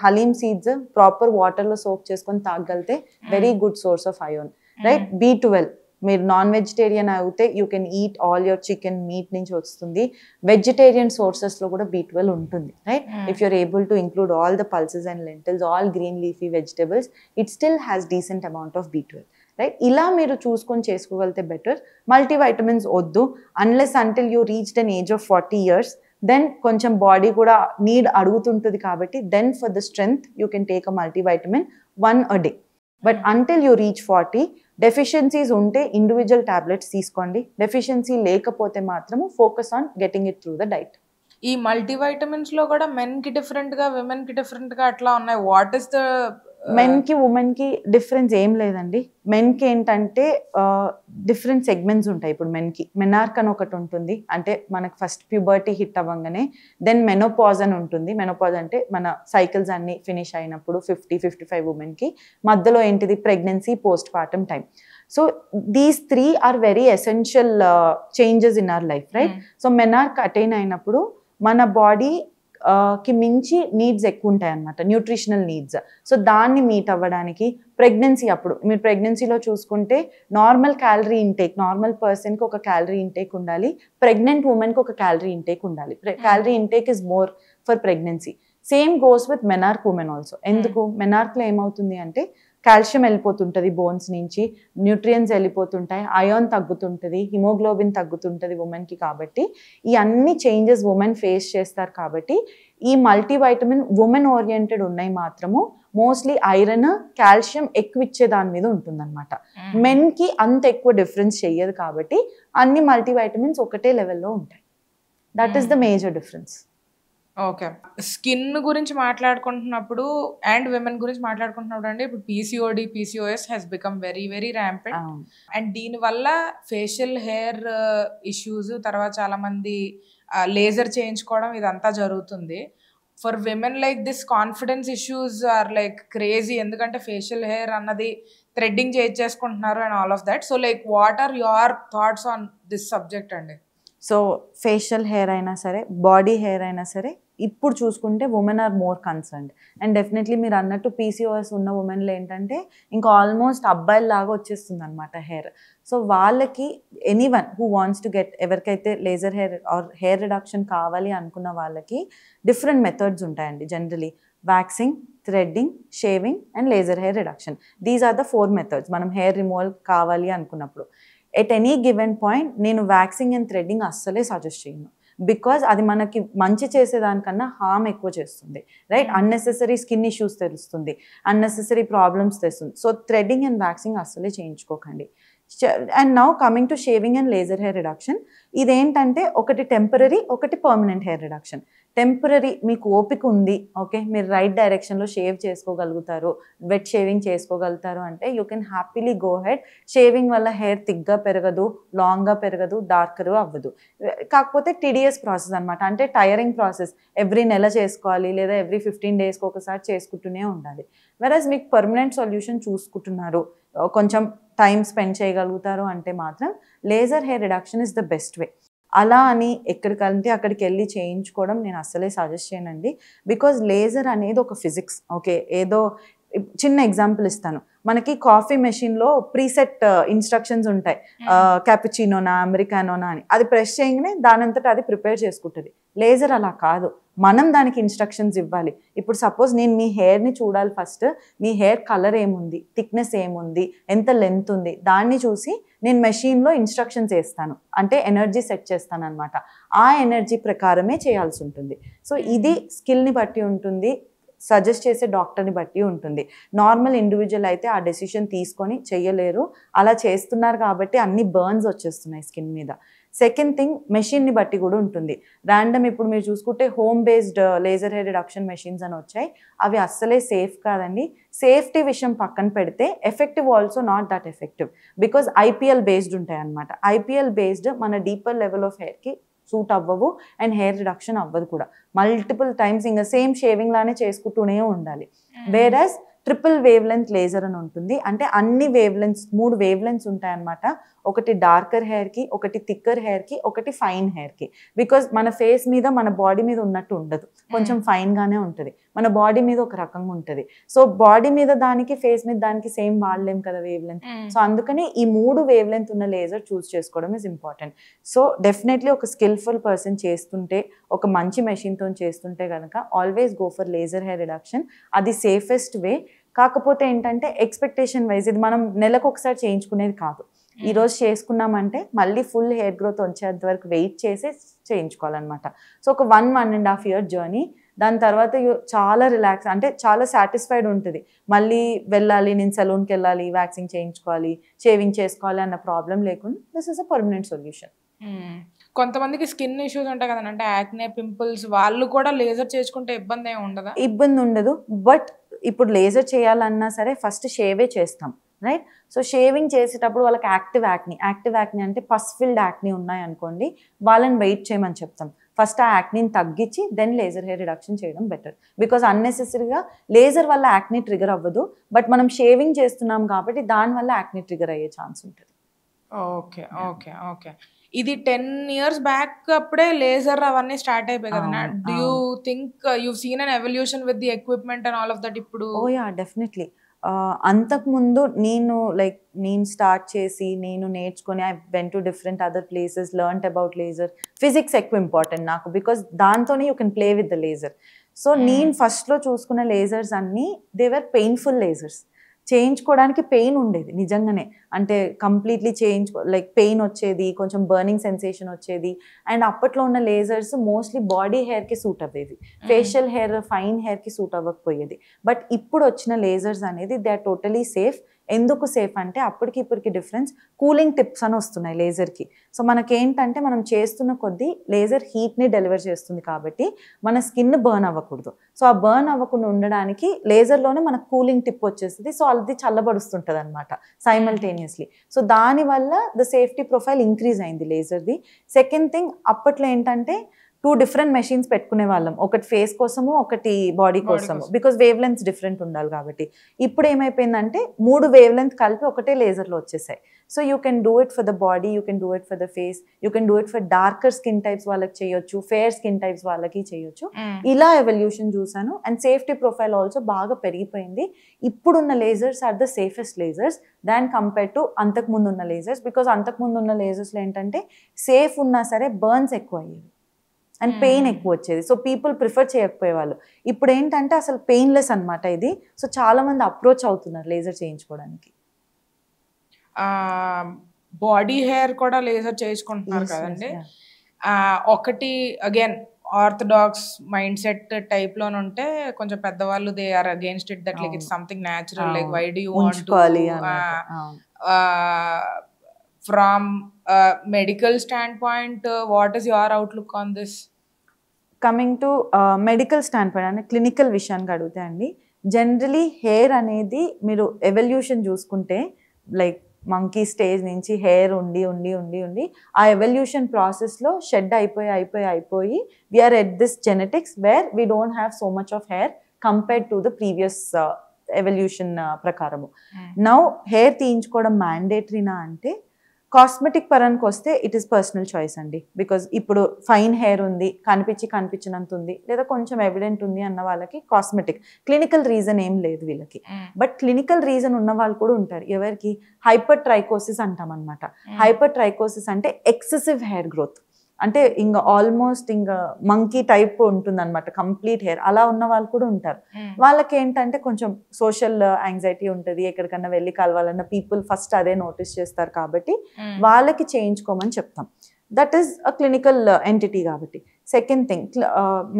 హలీమ్ సీడ్స్ ప్రాపర్ వాటర్లో సోక్ చేసుకొని తాగలితే very good source of iron, right? B12, మీరు నాన్ వెజిటేరియన్ అయితే you can eat all your chicken, meat నుంచి వస్తుంది. వెజిటేరియన్ సోర్సెస్లో కూడా B12 ఉంటుంది, right? If you're able to include all the pulses and lentils, all green leafy vegetables, it still has decent amount of B12, right? ఇలా మీరు చూసుకొని చేసుకోగలిగితే better. Multivitamins వద్దు unless until you reached an age of 40 years. Then కొంచెం body కూడా need అడుగుతుంటుంది కాబట్టి then for the strength you can take a multivitamin 1 a day. But until you reach 40, deficiencies ఉంటే ఇండివిజువల్ టాబ్లెట్స్ తీసుకోండి. Deficiency లేకపోతే మాత్రము focus on getting it through the diet. ఈ multivitamins లో కూడా మెన్ కి డిఫరెంట్ గా, విమెన్ కి డిఫరెంట్ గా అట్లా ఉన్నాయి. వాట్ ఇస్ ద మెన్ కి ఉమెన్ కి డిఫరెన్స్ ఏం లేదండి. మెన్ కి ఏంటంటే డిఫరెంట్ సెగ్మెంట్స్ ఉంటాయి. ఇప్పుడు మెన్ కి మెనార్క్ అని ఒకటి ఉంటుంది, అంటే మనకు ఫస్ట్ ప్యూబర్టీ హిట్ అవ్వగానే. దెన్ మెనోపాజ్ అని ఉంటుంది. మెనోపాజ్ అంటే మన సైకిల్స్ అన్ని ఫినిష్ అయినప్పుడు 50-55 ఉమెన్ కి. మధ్యలో ఏంటిది pregnancy, postpartum time. So these 3 are very essential changes in our life, right? So menarche attain అయినప్పుడు మన బాడీ కి మించి నీడ్స్ ఎక్కువ ఉంటాయి అన్నమాట, న్యూట్రిషనల్ నీడ్స్. సో దాన్ని మీట్ అవ్వడానికి ప్రెగ్నెన్సీ, అప్పుడు మీరు ప్రెగ్నెన్సీలో చూసుకుంటే నార్మల్ క్యాలరీ ఇంటేక్, నార్మల్ పర్సన్కి ఒక క్యాలరీ ఇంటేక్ ఉండాలి, ప్రెగ్నెంట్ ఉమెన్కి ఒక క్యాలరీ ఇంటేక్ ఉండాలి. Calorie intake is more for pregnancy. Same goes with menarche women also. ఎందుకు? మెనార్క్లో ఏమవుతుంది అంటే కాల్షియం వెళ్ళిపోతుంటుంది బోన్స్ నుంచి, న్యూట్రియన్స్ వెళ్ళిపోతుంటాయి, అయాన్ తగ్గుతుంటుంది, హిమోగ్లోబిన్ తగ్గుతుంటుంది ఉమెన్కి. కాబట్టి ఈ అన్ని చేంజెస్ ఉమెన్ ఫేస్ చేస్తారు. కాబట్టి ఈ మల్టీవైటమిన్ ఉమెన్ ఓరియంటెడ్ ఉన్నాయి మాత్రము మోస్ట్లీ ఐరన్, కాల్షియం ఎక్కువ ఇచ్చే దాని మీద ఉంటుందన్నమాట. మెన్కి అంత ఎక్కువ డిఫరెన్స్ చెయ్యదు కాబట్టి అన్ని మల్టీవైటమిన్స్ ఒకటే లెవెల్లో ఉంటాయి. That is the major difference. Okay, skin గురించి మాట్లాడుకుంటున్నప్పుడు అండ్ విమెన్ గురించి మాట్లాడుకుంటున్నప్పుడు అండి, ఇప్పుడు PCOS has become very very rampant. And దీనివల్ల ఫేషియల్ హెయిర్ ఇష్యూస్, తర్వాత చాలా మంది లేజర్ చేయించుకోవడం, ఇదంతా జరుగుతుంది. For women like this confidence issues are like crazy, ఎందుకంటే ఫేషియల్ హెయిర్ అన్నది థ్రెడ్డింగ్ చేయించేసుకుంటున్నారు and all of that. So like what are your thoughts on this subject అండి? సో ఫేషియల్ హెయిర్ అయినా సరే, బాడీ హెయిర్ అయినా సరే, ఇప్పుడు చూసుకుంటే women are more concerned. And definitely మీరు అన్నట్టు PCOS ఉన్న ఉమెన్లో ఏంటంటే ఇంకా ఆల్మోస్ట్ అబ్బాయిల్లాగా వచ్చేస్తుంది అనమాట హెయిర్. సో వాళ్ళకి anyone who wants to get, ఎవరికైతే laser hair or hair reduction కావాలి అనుకున్న వాళ్ళకి డిఫరెంట్ మెథడ్స్ ఉంటాయండి. Generally waxing, threading, shaving and laser hair reduction. These are the 4 methods మనం హెయిర్ రిమూవల్ కావాలి అనుకున్నప్పుడు. ఎట్ ఎనీ గివెన్ పాయింట్ నేను వ్యాక్సింగ్ అండ్ థ్రెడ్డింగ్ అస్సలే సజెస్ట్ చేయను, బికాజ్ అది మనకి మంచి చేసేదానికన్నా హార్మ్ ఎక్కువ చేస్తుంది, రైట్? అన్నెసెసరీ స్కిన్ ఇష్యూస్ తెలుస్తుంది, అన్నెసెసరీ ప్రాబ్లమ్స్ తెస్తుంది. సో థ్రెడ్డింగ్ అండ్ వ్యాక్సింగ్ అస్సలే చేయించుకోకండి. And now coming to shaving and laser hair reduction. ఇదేంటంటే ఒకటి టెంపరరీ, ఒకటి పర్మనెంట్ హెయిర్ రిడక్షన్. టెంపరరీ మీకు ఓపిక ఉంది, ఓకే, మీరు రైట్ డైరెక్షన్లో షేవ్ చేసుకోగలుగుతారు, వెట్ షేవింగ్ చేసుకోగలుగుతారు అంటే you can happily go head. Shaving వల్ల హెయిర్ థిక్గా పెరగదు, లాంగ్గా పెరగదు, డార్కర్ అవ్వదు. కాకపోతే TDS ప్రాసెస్ అనమాట, అంటే టైరింగ్ ప్రాసెస్. ఎవ్రీ నెల చేసుకోవాలి లేదా ఎవ్రీ 15 daysకి ఒకసారి చేసుకుంటూనే ఉండాలి. వెరస్ మీకు పర్మనెంట్ సొల్యూషన్ చూసుకుంటున్నారు, కొంచెం టైం స్పెండ్ చేయగలుగుతారు అంటే మాత్రం laser hair reduction is the best way. అలా అని ఎక్కడికంటే అక్కడికి వెళ్ళి చేయించుకోవడం నేను అస్సలే సజెస్ట్ చేయనండి. బికాజ్ లేజర్ అనేది ఒక ఫిజిక్స్, ఓకే? ఏదో చిన్న ఎగ్జాంపుల్ ఇస్తాను. మనకి కాఫీ మెషిన్లో ప్రీసెట్ ఇన్స్ట్రక్షన్స్ ఉంటాయి, క్యాపుచినోనా, అమెరికానోనా అని. అది ప్రెస్ చేయగానే దానంతటా అది ప్రిపేర్ చేసుకుంటుంది. లేజర్ అలా కాదు, మనం దానికి ఇన్స్ట్రక్షన్స్ ఇవ్వాలి. ఇప్పుడు సపోజ్ నేను మీ హెయిర్ని చూడాలి ఫస్ట్, మీ హెయిర్ కలర్ ఏముంది, థిక్నెస్ ఏముంది, ఎంత లెంత్ ఉంది, దాన్ని చూసి నేను మెషిన్లో ఇన్స్ట్రక్షన్స్ వేస్తాను, అంటే ఎనర్జీ సెట్ చేస్తాను అనమాట. ఆ ఎనర్జీ ప్రకారమే చేయాల్సి ఉంటుంది. సో ఇది స్కిల్ని బట్టి ఉంటుంది, సజెస్ట్ చేసే డాక్టర్ని బట్టి ఉంటుంది. నార్మల్ ఇండివిజువల్ అయితే ఆ డెసిషన్ తీసుకొని చెయ్యలేరు. అలా చేస్తున్నారు కాబట్టి అన్ని బర్న్స్ వచ్చేస్తున్నాయి స్కిన్ మీద. సెకండ్ థింగ్ మెషిన్ని బట్టి కూడా ఉంటుంది. ర్యాండమ్ ఇప్పుడు మీరు చూసుకుంటే home based laser hair reduction machines అని వచ్చాయి. అవి అస్సలే సేఫ్ కాదండి. సేఫ్టీ విషయం పక్కన పెడితే effective also not that effective, because IPL based ఉంటాయి అన్నమాట. ఐపీఎల్ బేస్డ్ మన డీపర్ లెవెల్ ఆఫ్ హెయిర్కి సూట్ అవ్వవు అండ్ హెయిర్ రిడక్షన్ అవ్వదు కూడా. మల్టిపుల్ టైమ్స్ ఇంకా సేమ్ షేవింగ్ లానే చేసుకుంటూనే ఉండాలి. వేరస్ ట్రిపుల్ వేవ్ లెంత్ లేజర్ అని ఉంటుంది. అంటే అన్ని వేవ్ లెంత్స్ 3 వేవ్ లెంత్స్ ఉంటాయన్నమాట. ఒకటి డార్కర్ హెయిర్కి, ఒకటి థిక్కర్ హెయిర్కి, ఒకటి ఫైన్ హెయిర్కి. బికాజ్ మన ఫేస్ మీద మన బాడీ మీద ఉన్నట్టు ఉండదు, కొంచెం ఫైన్గానే ఉంటుంది. మన బాడీ మీద ఒక రకంగా ఉంటుంది. సో బాడీ మీద దానికి, ఫేస్ మీద దానికి సేమ్ వాడలేం కదా వేవ్ లెంత్. సో అందుకని ఈ 3 వేవ్ లెంత్ ఉన్న లేజర్ చూస్ చేసుకోవడం ఇస్ ఇంపార్టెంట్. సో డెఫినెట్లీ ఒక స్కిల్ఫుల్ పర్సన్ చేస్తుంటే, ఒక మంచి మెషిన్తో చేస్తుంటే కనుక always go for laser hair reduction. అది సేఫెస్ట్ వే. కాకపోతే ఏంటంటే ఎక్స్పెక్టేషన్ వైజ్ ఇది మనం నెలకు ఒకసారి చేయించుకునేది కాదు. ఈరోజు చేసుకున్నామంటే మళ్ళీ ఫుల్ హెయిర్ గ్రోత్ వచ్చేంత వరకు వెయిట్ చేసి చేయించుకోవాలన్నమాట. సో ఒక 1.5 year జర్నీ. దాని తర్వాత చాలా రిలాక్స్, అంటే చాలా సాటిస్ఫైడ్ ఉంటుంది. మళ్ళీ వెళ్ళాలి, నేను సెలూన్కి వెళ్ళాలి, వ్యాక్సింగ్ చేయించుకోవాలి, షేవింగ్ చేసుకోవాలి అన్న ప్రాబ్లం లేకుండా this is a permanent solution. కొంతమందికి స్కిన్ ఇష్యూస్ ఉంటాయి కదండి, అంటే యాక్నే, పింపుల్స్, వాళ్ళు కూడా లేజర్ చేసుకుంటే ఇబ్బంది ఏమి ఉండదా? ఇబ్బంది ఉండదు. బట్ ఇప్పుడు లేజర్ చేయాలన్నా సరే ఫస్ట్ షేవే చేస్తాం, రైట్? సో షేవింగ్ చేసేటప్పుడు వాళ్ళకి యాక్టివ్ యాక్ని అంటే పస్ ఫిల్డ్ యాక్ని ఉన్నాయనుకోండి, వాళ్ళని వెయిట్ చేయమని చెప్తాం. ఫస్ట్ ఆ యాక్నీని తగ్గించి దెన్ లేజర్ హెయిర్ రిడక్షన్ చేయడం బెటర్. బికాజ్ అన్నెసెసరీగా లేజర్ వల్ల యాక్నీ ట్రిగర్ అవ్వదు, బట్ మనం షేవింగ్ చేస్తున్నాం కాబట్టి దానివల్ల యాక్నీ ట్రిగర్ అయ్యే ఛాన్స్ ఉంటుంది. Okay okay okay. ఇది 10 years బ్యాక్ అప్పుడే లేజర్ అవన్నీ స్టార్ట్ అయిపోయి కదా. Do you think you seen an evolution with the equipment and all of that ఇప్పుడు? ఓ యా, డెఫినెట్లీ. అంతకుముందు నేను స్టార్ట్ చేసి నేను నేర్చుకొని I went to different other places, learned about laser. Physics ఎక్కువ ఇంపార్టెంట్ నాకు, బికాస్ దాంతోనే you can play with the laser. So నేను ఫస్ట్లో చూసుకున్న లేజర్స్ అన్నీ దే వర్ పెయిన్ఫుల్ లేజర్స్. చేయించుకోవడానికి పెయిన్ ఉండేది నిజంగానే, అంటే కంప్లీట్లీ లైక్ పెయిన్ వచ్చేది, కొంచెం బర్నింగ్ సెన్సేషన్ వచ్చేది. అండ్ అప్పట్లో ఉన్న లేజర్స్ మోస్ట్లీ బాడీ హెయిర్కి సూట్ అవ్వేది, ఫేషియల్ హెయిర్, ఫైన్ హెయిర్కి సూట్ అవ్వకపోయేది. బట్ ఇప్పుడు వచ్చిన లేజర్స్ అనేది దే ఆర్ టోటలీ సేఫ్. ఎందుకు సేఫ్ అంటే అప్పటికి ఇప్పటికి డిఫరెన్స్, కూలింగ్ టిప్స్ అని వస్తున్నాయి లేజర్కి. సో మనకేంటంటే మనం చేస్తున్న కొద్దీ లేజర్ హీట్ని డెలివర్ చేస్తుంది కాబట్టి మన స్కిన్ బర్న్ అవ్వకూడదు. సో ఆ బర్న్ అవ్వకుండా ఉండడానికి లేజర్లోనే మనకు కూలింగ్ టిప్ వచ్చేస్తుంది. సో అది చల్లబడుస్తుంటుంది అనమాట సైమల్టేనియస్లీ. సో దానివల్ల ద సేఫ్టీ ప్రొఫైల్ ఇంక్రీజ్ అయింది లేజర్ది. సెకండ్ థింగ్, అప్పట్లో ఏంటంటే 2 different మెషిన్స్ పెట్టుకునే వాళ్ళం, ఒకటి ఫేస్ కోసము, ఒకటి బాడీ కోసము, బికాస్ వేవ్ లెంత్ డిఫరెంట్ ఉండాలి కాబట్టి. ఇప్పుడు ఏమైపోయిందంటే 3 వేవ్ లెంత్ కలిపి ఒకటే లేజర్లో వచ్చేసాయి. So you can do it for the body, you can do it for the face, you can do it for darker skin types వాళ్ళకి చేయొచ్చు, ఫేర్ స్కిన్ టైప్స్ వాళ్ళకి చేయొచ్చు. ఇలా ఎవల్యూషన్ చూసాను. అండ్ సేఫ్టీ ప్రొఫైల్ ఆల్సో బాగా పెరిగిపోయింది. ఇప్పుడున్న lasers are the safest lasers than compare to అంతకుముందు ఉన్న లేజర్స్. బికాస్ అంతకుముందు ఉన్న లేజర్స్లో ఏంటంటే సేఫ్ ఉన్నా సరే బర్న్స్ ఎక్కువ అయ్యేవి అండ్ పెయిన్ ఎక్కువ వచ్చేది. సో పీపుల్ ప్రిఫర్ చేయకపోయేవాళ్ళు. ఇప్పుడు ఏంటంటే అసలు పెయిన్లెస్ అనమాట ఇది. సో చాలా మంది అప్రోచ్ అవుతున్నారు లేజర్ చేయించుకోవడానికి. బాడీ హెయిర్ కూడా లేజర్ చేయించుకుంటున్నారు కదండి. ఒకటి again orthodox mindset type లో ఉంటే కొంచెం పెద్దవాళ్ళు they are against it, that like it's something natural, like why do you want to from a medical standpoint, what is your outlook on this? Coming to medical standpoint అంటే clinical విషయానికి అడిగితే అండి, generally hair అనేది మీరు evolution చూసుకుంటే like monkey stage నుంచి hair ఉండి ఉండి ఉండి ఉండి ఆ ఎవల్యూషన్ ప్రాసెస్లో షెడ్ అయిపోయి we're at this genetics where we don't have so much of hair compared to the previous evolution ప్రకారము. నౌ హెయిర్ తీయించుకోవడం మ్యాండేటరీనా అంటే కాస్మెటిక్ పరానికి వస్తే ఇట్ ఈస్ పర్సనల్ చాయిస్ అండి. బికాజ్ ఇప్పుడు ఫైన్ హెయిర్ ఉంది, కనిపించినంత ఉంది, లేదా కొంచెం ఎవిడెంట్ ఉంది అన్న వాళ్ళకి కాస్మెటిక్, క్లినికల్ రీజన్ ఏం లేదు వీళ్ళకి. బట్ క్లినికల్ రీజన్ ఉన్న వాళ్ళు కూడా ఉంటారు. ఎవరికి? హైపర్ ట్రైకోసిస్ అంటాం అనమాట. హైపర్ ట్రైకోసిస్ అంటే ఎక్సెసివ్ హెయిర్ గ్రోత్, అంటే ఇంకా ఆల్మోస్ట్ ఇంకా మంకీ టైప్ ఉంటుంది అనమాట కంప్లీట్ హెయిర్. అలా ఉన్న వాళ్ళు కూడా ఉంటారు. వాళ్ళకి ఏంటంటే కొంచెం సోషల్ యాంగ్జైటీ ఉంటుంది, ఎక్కడికన్నా వెళ్ళి కలవాలన్న పీపుల్ ఫస్ట్ అదే నోటీస్ చేస్తారు కాబట్టి వాళ్ళకి చేయించుకోమని చెప్తాం. That is a clinical entity కాబట్టి. సెకండ్ థింగ్,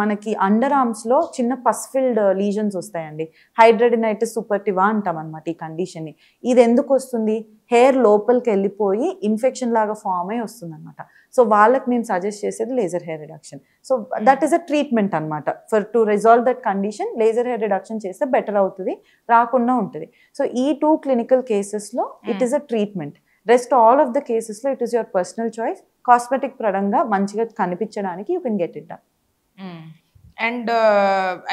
మనకి అండర్ ఆర్మ్స్లో చిన్న పస్ఫిల్డ్ లీజన్స్ వస్తాయండి. హైడ్రడినైటిస్ సూపర్టివా అంటాం అనమాట ఈ కండిషన్ని. ఇది ఎందుకు వస్తుంది? హెయిర్ లోపలికి వెళ్ళిపోయి ఇన్ఫెక్షన్ లాగా ఫామ్ అయి వస్తుంది అనమాట. సో వాళ్ళకి మేము సజెస్ట్ చేసేది laser hair reduction. So that is a treatment అనమాట. To resolve that condition laser hair reduction చేస్తే బెటర్ అవుతుంది, రాకుండా ఉంటుంది. సో ఈ 2 క్లినికల్ కేసెస్లో it is a treatment. Rest all of the కేసెస్లో it is your personal choice. Cosmetic పరంగా మంచిగా కనిపించడానికి you can get it done. And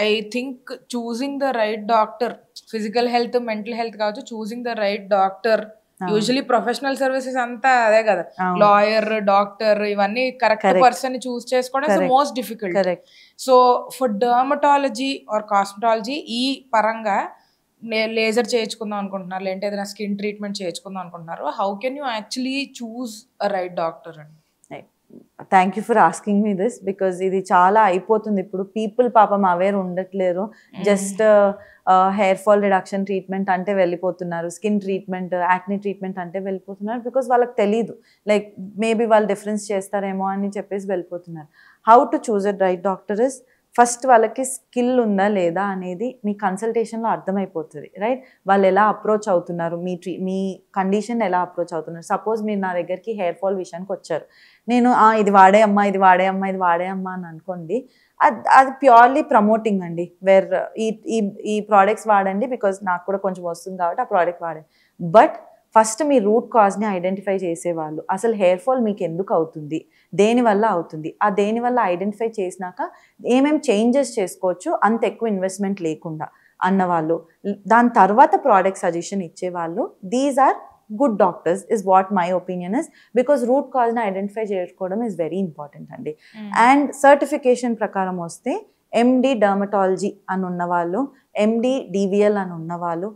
I think choosing the right doctor, physical health mental health కావచ్చు, choosing the right doctor, usually professional services అంతా అదే కదా, lawyer, doctor, ఇవన్నీ correct person choose చేసుకోవడం most difficult. So for dermatology or cosmetology ఈ పరంగా laser చేయించుకుందాం అనుకుంటున్నారు, లేదంటే ఏదైనా స్కిన్ ట్రీట్మెంట్ చేయించుకుందాం అనుకుంటున్నారు, how can you actually choose a right doctor అండి? Thank you for asking me this, because ఇది చాలా అయిపోతుంది ఇప్పుడు. పీపుల్ పాపం అవేర్ ఉండట్లేరు. Just hair fall reduction treatment అంటే వెళ్ళిపోతున్నారు, స్కిన్ ట్రీట్మెంట్, యాక్ని ట్రీట్మెంట్ అంటే వెళ్ళిపోతున్నారు. బికాజ్ వాళ్ళకి తెలీదు, లైక్ మేబీ వాళ్ళు డిఫరెన్స్ చేస్తారేమో అని చెప్పేసి వెళ్ళిపోతున్నారు. How to choose a right doctor is, first వాళ్ళకి స్కిల్ ఉందా లేదా అనేది మీ కన్సల్టేషన్లో అర్థమైపోతుంది, రైట్? వాళ్ళు ఎలా అప్రోచ్ అవుతున్నారు, మీ కండిషన్ ఎలా అప్రోచ్ అవుతున్నారు. సపోజ్ మీరు నా దగ్గరికి హెయిర్ ఫాల్ విషయానికి వచ్చారు, నేను ఇది వాడే అమ్మా, ఇది వాడే అమ్మా, ఇది వాడే అమ్మా అని అనుకోండి, అది ప్యూర్లీ ప్రమోటింగ్ అండి. వేర్ ఈ ప్రోడక్ట్స్ వాడండి బికాజ్ నాకు కూడా కొంచెం వస్తుంది కాబట్టి ఆ ప్రోడక్ట్ వాడండి. బట్ ఫస్ట్ మీ రూట్ కాజ్ని ఐడెంటిఫై చేసేవాళ్ళు, అసలు హెయిర్ ఫాల్ మీకు ఎందుకు అవుతుంది, దేనివల్ల అవుతుంది, ఆ దేనివల్ల ఐడెంటిఫై చేసినాక ఏమేమి చేంజెస్ చేసుకోవచ్చు అంత ఎక్కువ ఇన్వెస్ట్మెంట్ లేకుండా అన్నవాళ్ళు, దాని తర్వాత ప్రోడక్ట్ సజెషన్ ఇచ్చేవాళ్ళు, these are good doctors is what my opinion is. Because root కాజ్ని ఐడెంటిఫై చేసుకోవడం ఈజ్ వెరీ ఇంపార్టెంట్ అండి. అండ్ సర్టిఫికేషన్ ప్రకారం వస్తే ఎండి డర్మటాలజీ అని ఉన్నవాళ్ళు, ఎండి డివిఎల్ అని ఉన్నవాళ్ళు,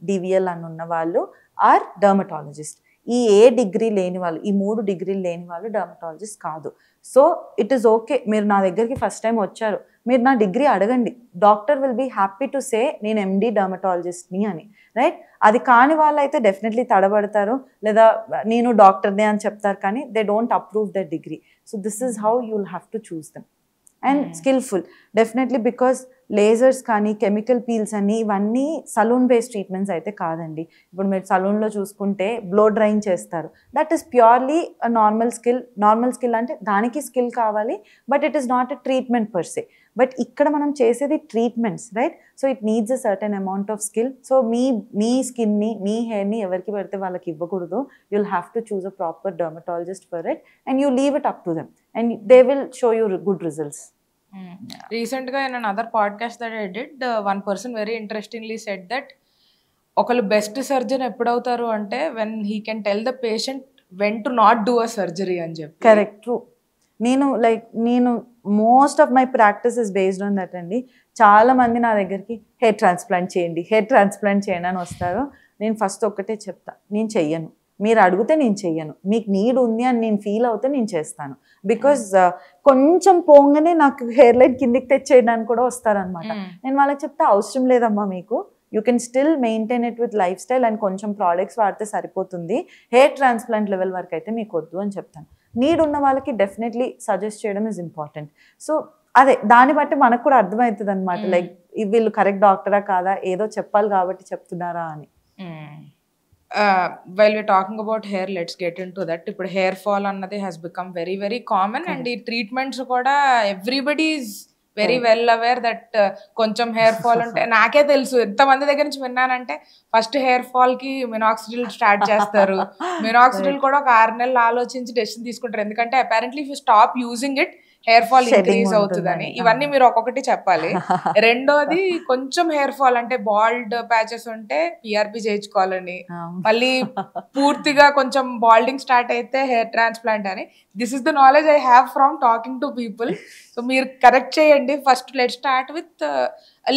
డివిఎల్ అని ఉన్నవాళ్ళు ఆర్ డర్మటాలజిస్ట్. ఈ ఏ డిగ్రీ లేని వాళ్ళు, ఈ 3 డిగ్రీలు లేని వాళ్ళు డర్మటాలజిస్ట్ కాదు. సో ఇట్ ఈస్ ఓకే, మీరు నా దగ్గరికి ఫస్ట్ టైం వచ్చారు, మీరు నా డిగ్రీ అడగండి, doctor will be happy to say నేను ఎండి డర్మటాలజిస్ట్ని అని, రైట్? అది కాని వాళ్ళు అయితే డెఫినెట్లీ తడబడతారు, లేదా నేను డాక్టర్నే అని చెప్తారు, కానీ they don't approve that degree. So this is how you will have to choose them. And skilful definitely, because lasers కానీ కెమికల్ పీల్స్ అని ఇవన్నీ సలూన్ బేస్డ్ ట్రీట్మెంట్స్ అయితే కాదండి. ఇప్పుడు మీరు సలూన్లో చూసుకుంటే బ్లో డ్రైయింగ్ చేస్తారు, that is purely normal skill. Normal skill అంటే దానికి స్కిల్ కావాలి, but it is not a treatment per se. But ఇక్కడ మనం చేసేది treatments, right? So it needs a certain amount of skill. So మీ స్కిన్ని, మీ హెయిర్ని ఎవరికి పెడితే వాళ్ళకి ఇవ్వకూడదు. You'll have to choose a proper dermatologist for it and you leave it up to them and they will show you good results. రీసెంట్గా in another podcast that I did, one person very interestingly said that ఒకళ్ళు best surgeon ఎప్పుడవుతారు అంటే when he can tell the patient when to not do a surgery అని చెప్పి. Correct, true. నేను most of my practice is based on that అండి. చాలా మంది నా దగ్గరికి హెయిర్ ట్రాన్స్ప్లాంట్ చేయండి అని వస్తారు. నేను ఫస్ట్ ఒక్కటే చెప్తా, నేను చెయ్యను. మీరు అడిగితే నేను చెయ్యను, మీకు నీడ్ ఉంది అని నేను ఫీల్ అవుతే నేను చేస్తాను. బికాజ్ కొంచెం పోగానే నాకు హెయిర్ లైన్ కిందికి తెచ్చేయడానికి కూడా వస్తారనమాట. నేను వాళ్ళకి చెప్తే అవసరం లేదమ్మా, మీకు you can still maintain it with life style and కొంచెం ప్రోడక్ట్స్ వాడితే సరిపోతుంది, హెయిర్ ట్రాన్స్ప్లాంట్ లెవెల్ వరకు అయితే మీకు వద్దు అని చెప్తాను. నీడ్ ఉన్న వాళ్ళకి డెఫినెట్లీ సజెస్ట్ చేయడం ఇస్ ఇంపార్టెంట్. సో అదే దాన్ని బట్టి మనకు కూడా అర్థమవుతుంది అనమాట, లైక్ వీళ్ళు కరెక్ట్ డాక్టరా కాదా, ఏదో చెప్పాలి కాబట్టి చెప్తున్నారా అని. While we're talking about hair, let's get into that. ఇప్పుడు హెయిర్ ఫాల్ అన్నది has become very very common and ఈ ట్రీట్మెంట్స్ కూడా everybody is very well aware that కొంచెం హెయిర్ ఫాల్ ఉంటే, నాకే తెలుసు ఎంతమంది దగ్గర నుంచి విన్నానంటే, ఫస్ట్ హెయిర్ ఫాల్ కి మినాక్సిడిల్ స్టార్ట్ చేస్తారు. మినాక్సిడిల్ కూడా ఒక 6 నెలలు ఆలోచించి డెసిషన్ తీసుకుంటారు, ఎందుకంటే apparently if you stop using it hair fall increase అవుతుందని. ఇవన్నీ మీరు ఒక్కొక్కటి చెప్పాలి. రెండోది, కొంచెం హెయిర్ ఫాల్ అంటే బాల్డ్ ప్యాచెస్ ఉంటే పిఆర్పి చేయించుకోవాలని, మళ్ళీ పూర్తిగా కొంచెం బాల్డింగ్ స్టార్ట్ అయితే హెయిర్ ట్రాన్స్ప్లాంట్ అని. This is the knowledge I have from talking to people. So మీరు కరెక్ట్ చేయండి. First let start with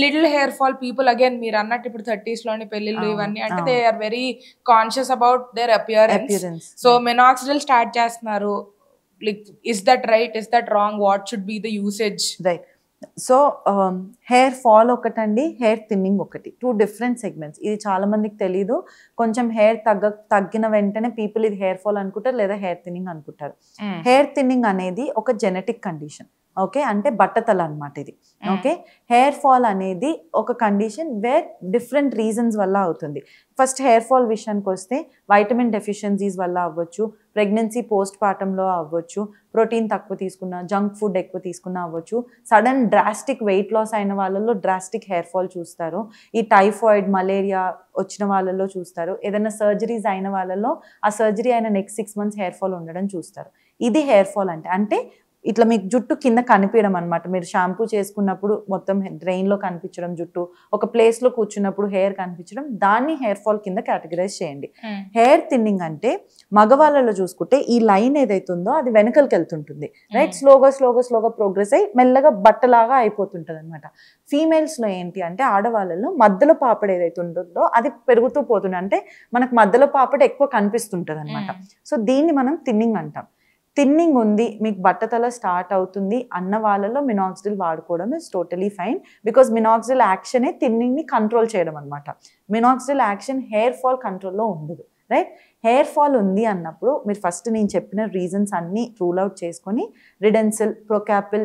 little hair fall people. Again మీరు అన్నట్టు ఇప్పుడు 30s లోని పెళ్లిళ్ళు ఇవన్నీ అంటే they are very conscious about their appearance. So minoxidil start చేస్తున్నారు. Like, is that right? Is that wrong? What should be the usage? Right. So hair fall ఒకటండి, hair thinning ఒకటి, 2 డిఫరెంట్ సెగ్మెంట్స్. ఇది చాలా మందికి తెలీదు. కొంచెం హెయిర్ తగ్గిన వెంటనే పీపుల్ ఇది హెయిర్ ఫాల్ అనుకుంటారు లేదా హెయిర్ థిన్నింగ్ అనుకుంటారు. హెయిర్ థిన్నింగ్ అనేది ఒక జెనెటిక్ కండిషన్. ఓకే, అంటే బట్టతల అనమాట ఇది. ఓకే, హెయిర్ ఫాల్ అనేది ఒక కండిషన్ వేర్ డిఫరెంట్ రీజన్స్ వల్ల అవుతుంది. ఫస్ట్ హెయిర్ ఫాల్ విషయానికి వస్తే వైటమిన్ డెఫిషియన్సీస్ వల్ల అవ్వచ్చు, ప్రెగ్నెన్సీ పోస్ట్ పార్టంలో అవ్వచ్చు, ప్రోటీన్ తక్కువ తీసుకున్నా, జంక్ ఫుడ్ ఎక్కువ తీసుకున్నా అవ్వచ్చు, సడన్ డ్రాస్టిక్ వెయిట్ లాస్ అయిన వాళ్ళలో డ్రాస్టిక్ హెయిర్ ఫాల్ చూస్తారు, ఈ టైఫాయిడ్ మలేరియా వచ్చిన వాళ్ళలో చూస్తారు, ఏదైనా సర్జరీస్ అయిన వాళ్ళలో ఆ సర్జరీ అయిన నెక్స్ట్ 6 months హెయిర్ ఫాల్ ఉండడం చూస్తారు. ఇది హెయిర్ ఫాల్ అంటే ఇట్లా మీకు జుట్టు కింద కనిపించడం అనమాట. మీరు షాంపూ చేసుకున్నప్పుడు మొత్తం డ్రైన్లో కనిపించడం, జుట్టు ఒక ప్లేస్లో కూర్చున్నప్పుడు హెయిర్ కనిపించడం, దాన్ని హెయిర్ ఫాల్ కింద కేటగిరైజ్ చేయండి. హెయిర్ థిన్నింగ్ అంటే మగవాళ్ళలో చూసుకుంటే ఈ లైన్ ఏదైతే ఉందో అది వెనకలికి వెళ్తుంటుంది, రైట్? స్లోగా ప్రోగ్రెస్ అయ్యి మెల్లగా బట్టలాగా అయిపోతుంటుంది అనమాట. ఫీమేల్స్లో ఏంటి అంటే ఆడవాళ్ళలో మధ్యలో పాపడ ఏదైతే ఉంటుందో అది పెరుగుతూ పోతుంది, అంటే మనకు మధ్యలో పాపడ ఎక్కువ కనిపిస్తుంటుంది అనమాట. సో దీన్ని మనం థిన్నింగ్ అంటాం. థిన్నింగ్ ఉంది, మీకు బట్టతల స్టార్ట్ అవుతుంది అన్న వాళ్ళలో మినాక్సిడిల్ వాడుకోవడం is totally fine. Because minoxidil యాక్షనే థిన్నింగ్ని కంట్రోల్ చేయడం అనమాట. మినాక్సిడిల్ యాక్షన్ హెయిర్ ఫాల్ కంట్రోల్లో ఉండదు, రైట్? హెయిర్ ఫాల్ ఉంది అన్నప్పుడు మీరు ఫస్ట్ నేను చెప్పిన రీజన్స్ అన్నీ రూల్ అవుట్ చేసుకొని రిడెన్సిల్, ప్రొకాపిల్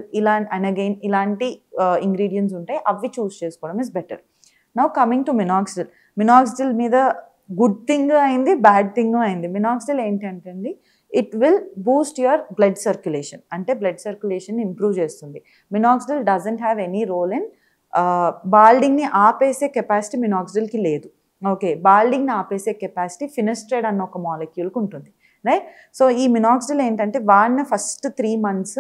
అనగైన్ ఇలాంటి ఇంగ్రీడియంట్స్ ఉంటాయి, అవి చూస్ చేసుకోవడం is better. Now coming to minoxidil. Minoxidil మీద గుడ్ థింగ్ అయింది, బ్యాడ్ థింగ్ అయింది. మినాక్సిడిల్ ఏంటి అంటే అండి, it will boost your blood circulation, అంటే బ్లడ్ సర్క్యులేషన్ ఇంప్రూవ్ చేస్తుంది. Minoxidil doesn't have any role in బాల్డింగ్ని ఆపేసే కెపాసిటీ మినాక్సిడిల్కి లేదు. ఓకే, బాల్డింగ్ని ఆపేసే కెపాసిటీ ఫినస్ట్రైడ్ అన్న ఒక మాలిక్యూల్కి ఉంటుంది, రైట్? సో ఈ మినాక్సిడిల్ ఏంటంటే వాడిన ఫస్ట్ 3 months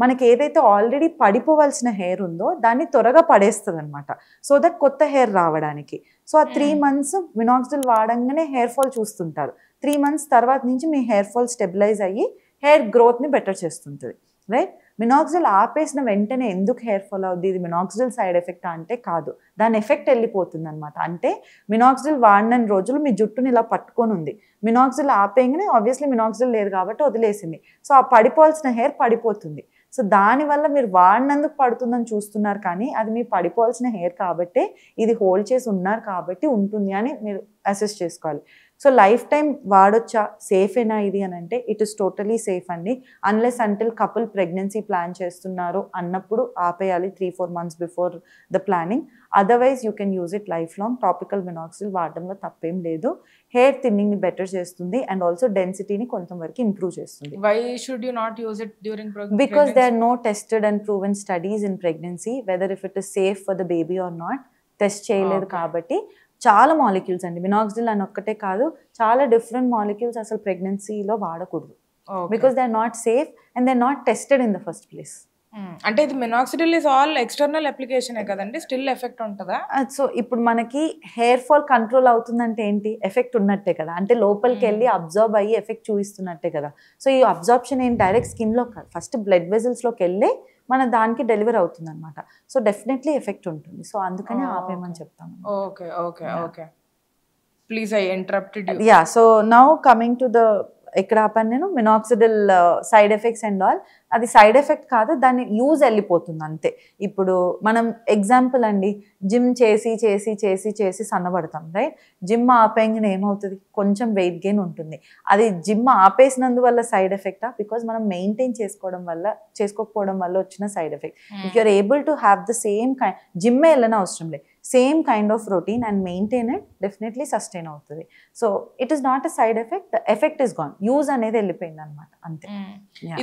మనకి ఏదైతే ఆల్రెడీ పడిపోవాల్సిన హెయిర్ ఉందో దాన్ని త్వరగా పడేస్తుంది అనమాట, సో దట్ కొత్త హెయిర్ రావడానికి. సో ఆ 3 months మినాక్సిడిల్ వాడంగానే హెయిర్ ఫాల్ చూస్తుంటారు. 3 months తర్వాత నుంచి మీ హెయిర్ ఫాల్ స్టెబిలైజ్ అయ్యి హెయిర్ గ్రోత్ని బెటర్ చేస్తుంటుంది, రైట్? మినాక్సిడిల్ ఆపేసిన వెంటనే ఎందుకు హెయిర్ ఫాల్ అవుద్ది, ఇది మినాక్సిడిల్ సైడ్ ఎఫెక్ట్ అంటే కాదు, దాని ఎఫెక్ట్ వెళ్ళిపోతుంది అనమాట. అంటే మినాక్సిడిల్ వాడిన రోజులు మీ జుట్టుని ఇలా పట్టుకొని ఉంది, మినాక్సిడిల్ ఆపేయగానే ఆబ్వియస్లీ మినాక్సిడిల్ లేదు కాబట్టి వదిలేసింది, సో ఆ పడిపోవాల్సిన హెయిర్ పడిపోతుంది. సో దానివల్ల మీరు వాడినందుకు పడుతుందని చూస్తున్నారు, కానీ అది మీ పడిపోవాల్సిన హెయిర్ కాబట్టి ఇది హోల్డ్ చేసి ఉన్నారు కాబట్టి ఉంటుంది అని మీరు అసెస్ చేసుకోవాలి. సో లైఫ్ టైం వాడొచ్చా, సేఫేనా ఇది అని అంటే ఇట్ ఇస్ టోటలీ సేఫ్ అండి. Unless until couple pregnancy plan చేస్తున్నారు అన్నప్పుడు ఆపేయాలి 3-4 months before the planning. Otherwise you can use it life long. Topical minoxidil వాడడంలో తప్పేం లేదు. హెయిర్ థిన్నింగ్ని బెటర్ చేస్తుంది అండ్ ఆల్సో డెన్సిటీని కొంతవరకు ఇంప్రూవ్ చేస్తుంది. Why should you not use it during pregnancy? Because there are no tested and proven studies in pregnancy whether if it is safe for the baby or not. Test చేయలేదు కాబట్టి చాలా molecules అండి, minoxidil అని ఒక్కటే కాదు, చాలా different molecules అసలు ప్రెగ్నెన్సీలో వాడకూడదు. Because they are not safe and they are not tested in the first place. అంటే ఇది minoxidil is all external application కదండి, స్టిల్ ఎఫెక్ట్ ఉంటుందా? సో ఇప్పుడు మనకి హెయిర్ ఫాల్ కంట్రోల్ అవుతుందంటే ఏంటి, ఎఫెక్ట్ ఉన్నట్టే కదా, అంటే లోపలికి వెళ్ళి అబ్జర్బ్ అయ్యి ఎఫెక్ట్ చూపిస్తున్నట్టే కదా. సో ఈ అబ్జర్ప్షన్ ఏంటి, డైరెక్ట్ స్కిన్లో కాదు, ఫస్ట్ బ్లడ్ వెజల్స్లోకి వెళ్ళి మన దానికి డెలివర్ అవుతుంది అనమాట. సో డెఫినెట్లీ ఎఫెక్ట్ ఉంటుంది, సో అందుకనే ఆపేయమని చెప్తాను. Okay okay okay, please I interrupted you. Yeah, so now coming to the ఎక్కడ ఆపాను నేను, minoxidil side effects and all. అది సైడ్ ఎఫెక్ట్ కాదు, దాన్ని యూజ్ వెళ్ళిపోతుంది అంతే. ఇప్పుడు మనం ఎగ్జాంపుల్ అండి, జిమ్ చేసి చేసి చేసి చేసి సన్నబడతాం, రైట్? జిమ్ ఆపేయంగానే ఏమవుతుంది, కొంచెం వెయిట్ గెయిన్ ఉంటుంది. అది జిమ్ ఆపేసినందువల్ల సైడ్ ఎఫెక్టా, బికాజ్ మనం మెయింటైన్ చేసుకోకపోవడం వల్ల వచ్చిన side effect. If you're able to have the same kind, జిమ్మే వెళ్ళని అవసరం లేదు, same kind of routine and maintain it, definitely sustain అవుతుంది. So it is not a side effect, the effect is gone, use అనేది వెళ్ళిపోయింది అనమాట, అంతే.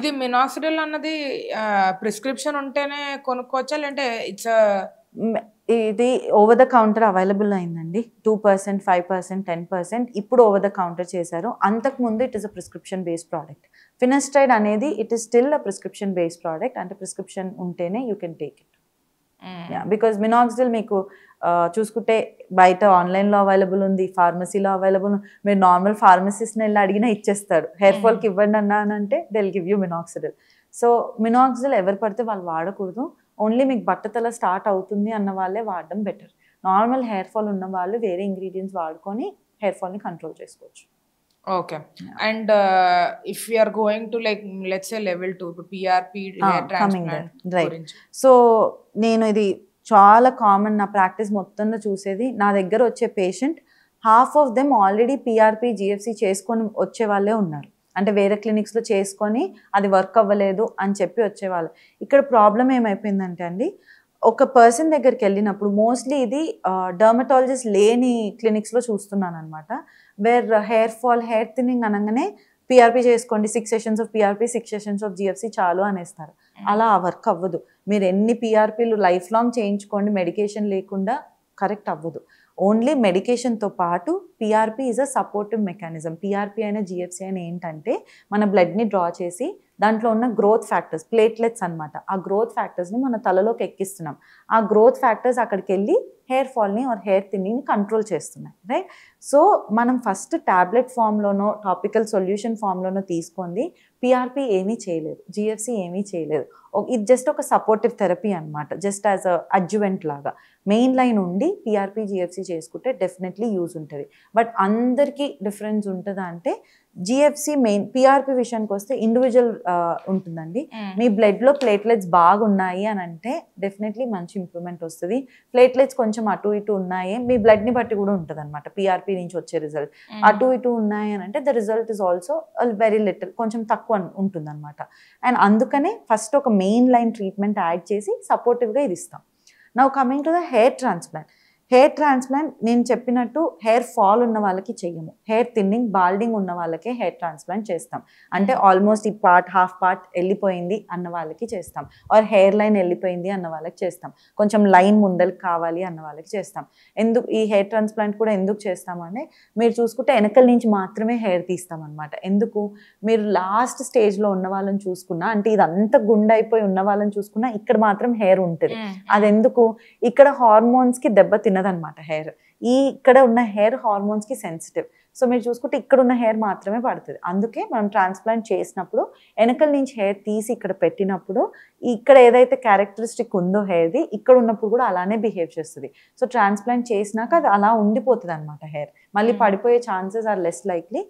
ఇది మినాక్సిడిల్ అన్నది ప్రిస్క్రిప్షన్ ఉంటేనే కొనుక్కోవచ్చా, లేదంటే ఇట్స్ ఇది ఓవర్ ద కౌంటర్ అవైలబుల్ అయిందండి. 2%, 5%, 10% ఇప్పుడు ఓవర్ ద కౌంటర్ చేశారు. అంతకుముందు it is a prescription based product. Finasteride అనేది it is still a prescription based product, అంటే ప్రిస్క్రిప్షన్ ఉంటేనే you can take it. Because minoxidil మీకు చూసుకుంటే బయట ఆన్లైన్లో అవైలబుల్ ఉంది, ఫార్మసీలో అవైలబుల్, మీరు నార్మల్ ఫార్మసిస్ట్ని వెళ్ళి అడిగినా ఇచ్చేస్తారు. హెయిర్ ఫాల్కి ఇవ్వండి అన్నానంటే they will give you minoxidil. So minoxidil ఎవరు పడితే వాళ్ళు వాడకూడదు. ఓన్లీ మీకు బట్టతల స్టార్ట్ అవుతుంది అన్న వాళ్ళే వాడడం బెటర్. నార్మల్ హెయిర్ ఫాల్ ఉన్న వాళ్ళు వేరే ఇంగ్రీడియంట్స్ వాడుకొని హెయిర్ ఫాల్ని కంట్రోల్ చేసుకోవచ్చు. Okay. And if you are going to like let's say level 2 ఇప్పుడు పిఆర్పి హెయిర్ ట్రాన్స్ప్లాంట్ గురించి. సో నేను ఇది చాలా కామన్ నా ప్రాక్టీస్ మొత్తంలో చూసేది. నా దగ్గర వచ్చే patient half of them already PRP GFC చేసుకొని వచ్చే వాళ్ళే ఉన్నారు. అంటే వేరే క్లినిక్స్లో చేసుకొని అది వర్క్ అవ్వలేదు అని చెప్పి వచ్చేవాళ్ళు. ఇక్కడ ప్రాబ్లం ఏమైపోయిందంటే అండి, ఒక పర్సన్ దగ్గరికి వెళ్ళినప్పుడు మోస్ట్లీ ఇది డర్మటాలజిస్ట్ లేని క్లినిక్స్లో చూస్తున్నాను అనమాట. Where hair fall, hair thinning అనగానే పిఆర్పి చేసుకోండి, 6 sessions of PRP, 6 sessions of GFC చాలు అనేస్తారు. అలా వర్క్ అవ్వదు. మీరు ఎన్ని పిఆర్పీలు లైఫ్ లాంగ్ చేయించుకోండి, మెడికేషన్ లేకుండా కరెక్ట్ అవ్వదు. ఓన్లీ మెడికేషన్తో పాటు PRP is a supportive mechanism. PRP అయినా జిఎఫ్సి అయినా ఏంటంటే మన బ్లడ్ని డ్రా చేసి దాంట్లో ఉన్న గ్రోత్ ఫ్యాక్టర్స్, ప్లేట్లెట్స్ అనమాట, ఆ గ్రోత్ ఫ్యాక్టర్స్ని మన తలలోకి ఎక్కిస్తున్నాం. ఆ గ్రోత్ ఫ్యాక్టర్స్ అక్కడికి వెళ్ళి హెయిర్ ఫాల్ని ఆర్ హెయిర్ థిన్నింగ్ని కంట్రోల్ చేస్తున్నాయి, రైట్? సో మనం ఫస్ట్ ట్యాబ్లెట్ ఫామ్లోనో టాపికల్ సొల్యూషన్ ఫామ్లోనో తీసుకుంది. పిఆర్పి ఏమీ చేయలేదు, జిఎఫ్సి ఏమీ చేయలేదు. ఇది జస్ట్ ఒక సపోర్టివ్ థెరపీ అనమాట, జస్ట్ యాజ్ అ అడ్జువెంట్ లాగా. మెయిన్ లైన్ ఉండి పిఆర్పి జిఎఫ్సి చేసుకుంటే డెఫినెట్లీ యూజ్ ఉంటుంది. బట్ అందరికీ డిఫరెన్స్ ఉంటుందా అంటే, జిఎఫ్సి మెయిన్, పిఆర్పి విషయానికి వస్తే ఇండివిజువల్ ఉంటుందండి. మీ బ్లడ్లో ప్లేట్లెట్స్ బాగున్నాయి అని అంటే డెఫినెట్లీ మంచి ఇంప్రూవ్మెంట్ వస్తుంది. ప్లేట్లెట్స్ కొంచెం అటు ఇటు ఉన్నాయి, మీ బ్లడ్ని బట్టి కూడా ఉంటుంది అనమాట పిఆర్పి నుంచి వచ్చే రిజల్ట్. అటు ఇటు ఉన్నాయి అని అంటే the result is also very little, కొంచెం తక్కువ ఉంటుంది అనమాట. అండ్ అందుకనే ఫస్ట్ ఒక మెయిన్ లైన్ ట్రీట్మెంట్ యాడ్ చేసి సపోర్టివ్గా ఇది ఇస్తాం. Now coming to the hair transplant. Hair transplant నేను చెప్పినట్టు హెయిర్ ఫాల్ ఉన్న వాళ్ళకి చెయ్యము. హెయిర్ థిన్నింగ్, బాల్డింగ్ ఉన్న వాళ్ళకే హెయిర్ ట్రాన్స్ప్లాంట్ చేస్తాం. అంటే ఆల్మోస్ట్ ఈ పార్ట్, హాఫ్ పార్ట్ వెళ్ళిపోయింది అన్న వాళ్ళకి చేస్తాం. ఆర్ హెయిర్ లైన్ వెళ్ళిపోయింది అన్న వాళ్ళకి చేస్తాం. కొంచెం లైన్ ముందరికి కావాలి అన్న వాళ్ళకి చేస్తాం. ఎందుకు ఈ హెయిర్ ట్రాన్స్ప్లాంట్ కూడా ఎందుకు చేస్తామంటే, మీరు చూసుకుంటే వెనకల నుంచి మాత్రమే హెయిర్ తీస్తాం అనమాట. ఎందుకు, మీరు లాస్ట్ స్టేజ్లో ఉన్న వాళ్ళని చూసుకున్నా, అంటే ఇదంతా గుండె అయిపోయి ఉన్న వాళ్ళని చూసుకున్నా ఇక్కడ మాత్రం హెయిర్ ఉంటుంది. అదెందుకు, ఇక్కడ హార్మోన్స్కి దెబ్బ తినదనమాట హెయిర్. ఇక్కడ ఉన్న హెయిర్ హార్మోన్స్కి సెన్సిటివ్. సో మీరు చూసుకుంటే ఇక్కడ ఉన్న హెయిర్ మాత్రమే పడుతుంది. అందుకే మనం ట్రాన్స్ప్లాంట్ చేసినప్పుడు వెనకల నుంచి హెయిర్ తీసి ఇక్కడ పెట్టినప్పుడు ఇక్కడ ఏదైతే క్యారెక్టరిస్టిక్ ఉందో హెయిర్ది, ఇక్కడ ఉన్నప్పుడు కూడా అలానే బిహేవ్ చేస్తుంది. సో ట్రాన్స్ప్లాంట్ చేసినాక అది అలా ఉండిపోతుంది అనమాట హెయిర్. మళ్ళీ పడిపోయే ఛాన్సెస్ ఆర్ లెస్ లైక్లీ.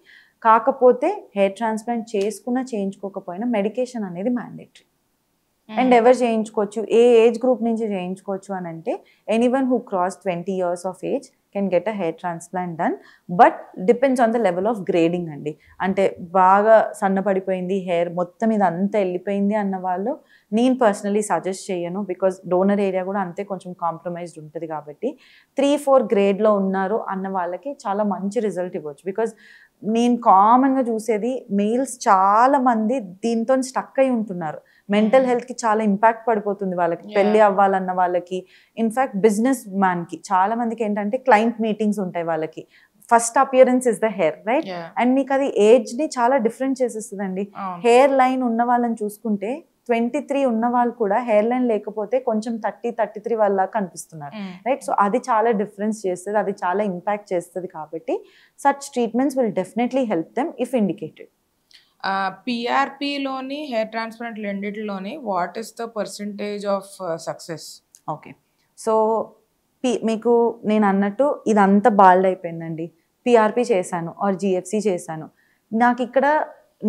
కాకపోతే హెయిర్ ట్రాన్స్ప్లాంట్ చేసుకున్నా చేయించుకోకపోయినా మెడికేషన్ అనేది మ్యాండేటరీ. అండ్ ఎవరు చేయించుకోవచ్చు, ఏ ఏజ్ గ్రూప్ నుంచి చేయించుకోవచ్చు అని అంటే, anyone who cross 20 years of age can get a hair transplant done. But depends on the level of grading అండి. అంటే బాగా సన్నపడిపోయింది హెయిర్, మొత్తం ఇది అంతా వెళ్ళిపోయింది అన్న వాళ్ళు నేను పర్సనలీ సజెస్ట్ చేయను. బికాజ్ డోనర్ ఏరియా కూడా అంతే కొంచెం కాంప్రమైజ్డ్ ఉంటుంది కాబట్టి. 3-4 గ్రేడ్లో ఉన్నారు అన్న వాళ్ళకి చాలా మంచి రిజల్ట్ ఇవ్వచ్చు. బికాజ్ నేను కామన్గా చూసేది మెయిల్స్ చాలా మంది దీంతో స్టక్ అయి ఉంటున్నారు. మెంటల్ హెల్త్కి చాలా ఇంపాక్ట్ పడిపోతుంది వాళ్ళకి, పెళ్ళి అవ్వాలన్న వాళ్ళకి, ఇన్ఫ్యాక్ట్ బిజినెస్ మ్యాన్కి చాలా మందికి ఏంటంటే క్లయింట్ మీటింగ్స్ ఉంటాయి వాళ్ళకి. First appearance is the hair, right? And మీకు అది ఏజ్ని చాలా డిఫరెంట్ చేసేస్తుందండి. హెయిర్ లైన్ ఉన్న వాళ్ళని చూసుకుంటే 23 ఉన్న వాళ్ళు కూడా హెయిర్ లైన్ లేకపోతే కొంచెం 30-33 వాళ్ళ కనిపిస్తున్నారు, రైట్? సో అది చాలా డిఫరెన్స్ చేస్తుంది, అది చాలా ఇంపాక్ట్ చేస్తుంది. కాబట్టి such treatments will definitely help them if indicated. పిఆర్పిలోని హెయిర్ ట్రాన్స్ప్లాంట్ రెండిటిలోని what is the percentage of success? Okay, so మీకు నేను అన్నట్టు ఇదంతా బాల్డ్ అయిపోయిందండి. పిఆర్పి చేశాను ఆర్ జిఎఫ్సి చేశాను, నాకు ఇక్కడ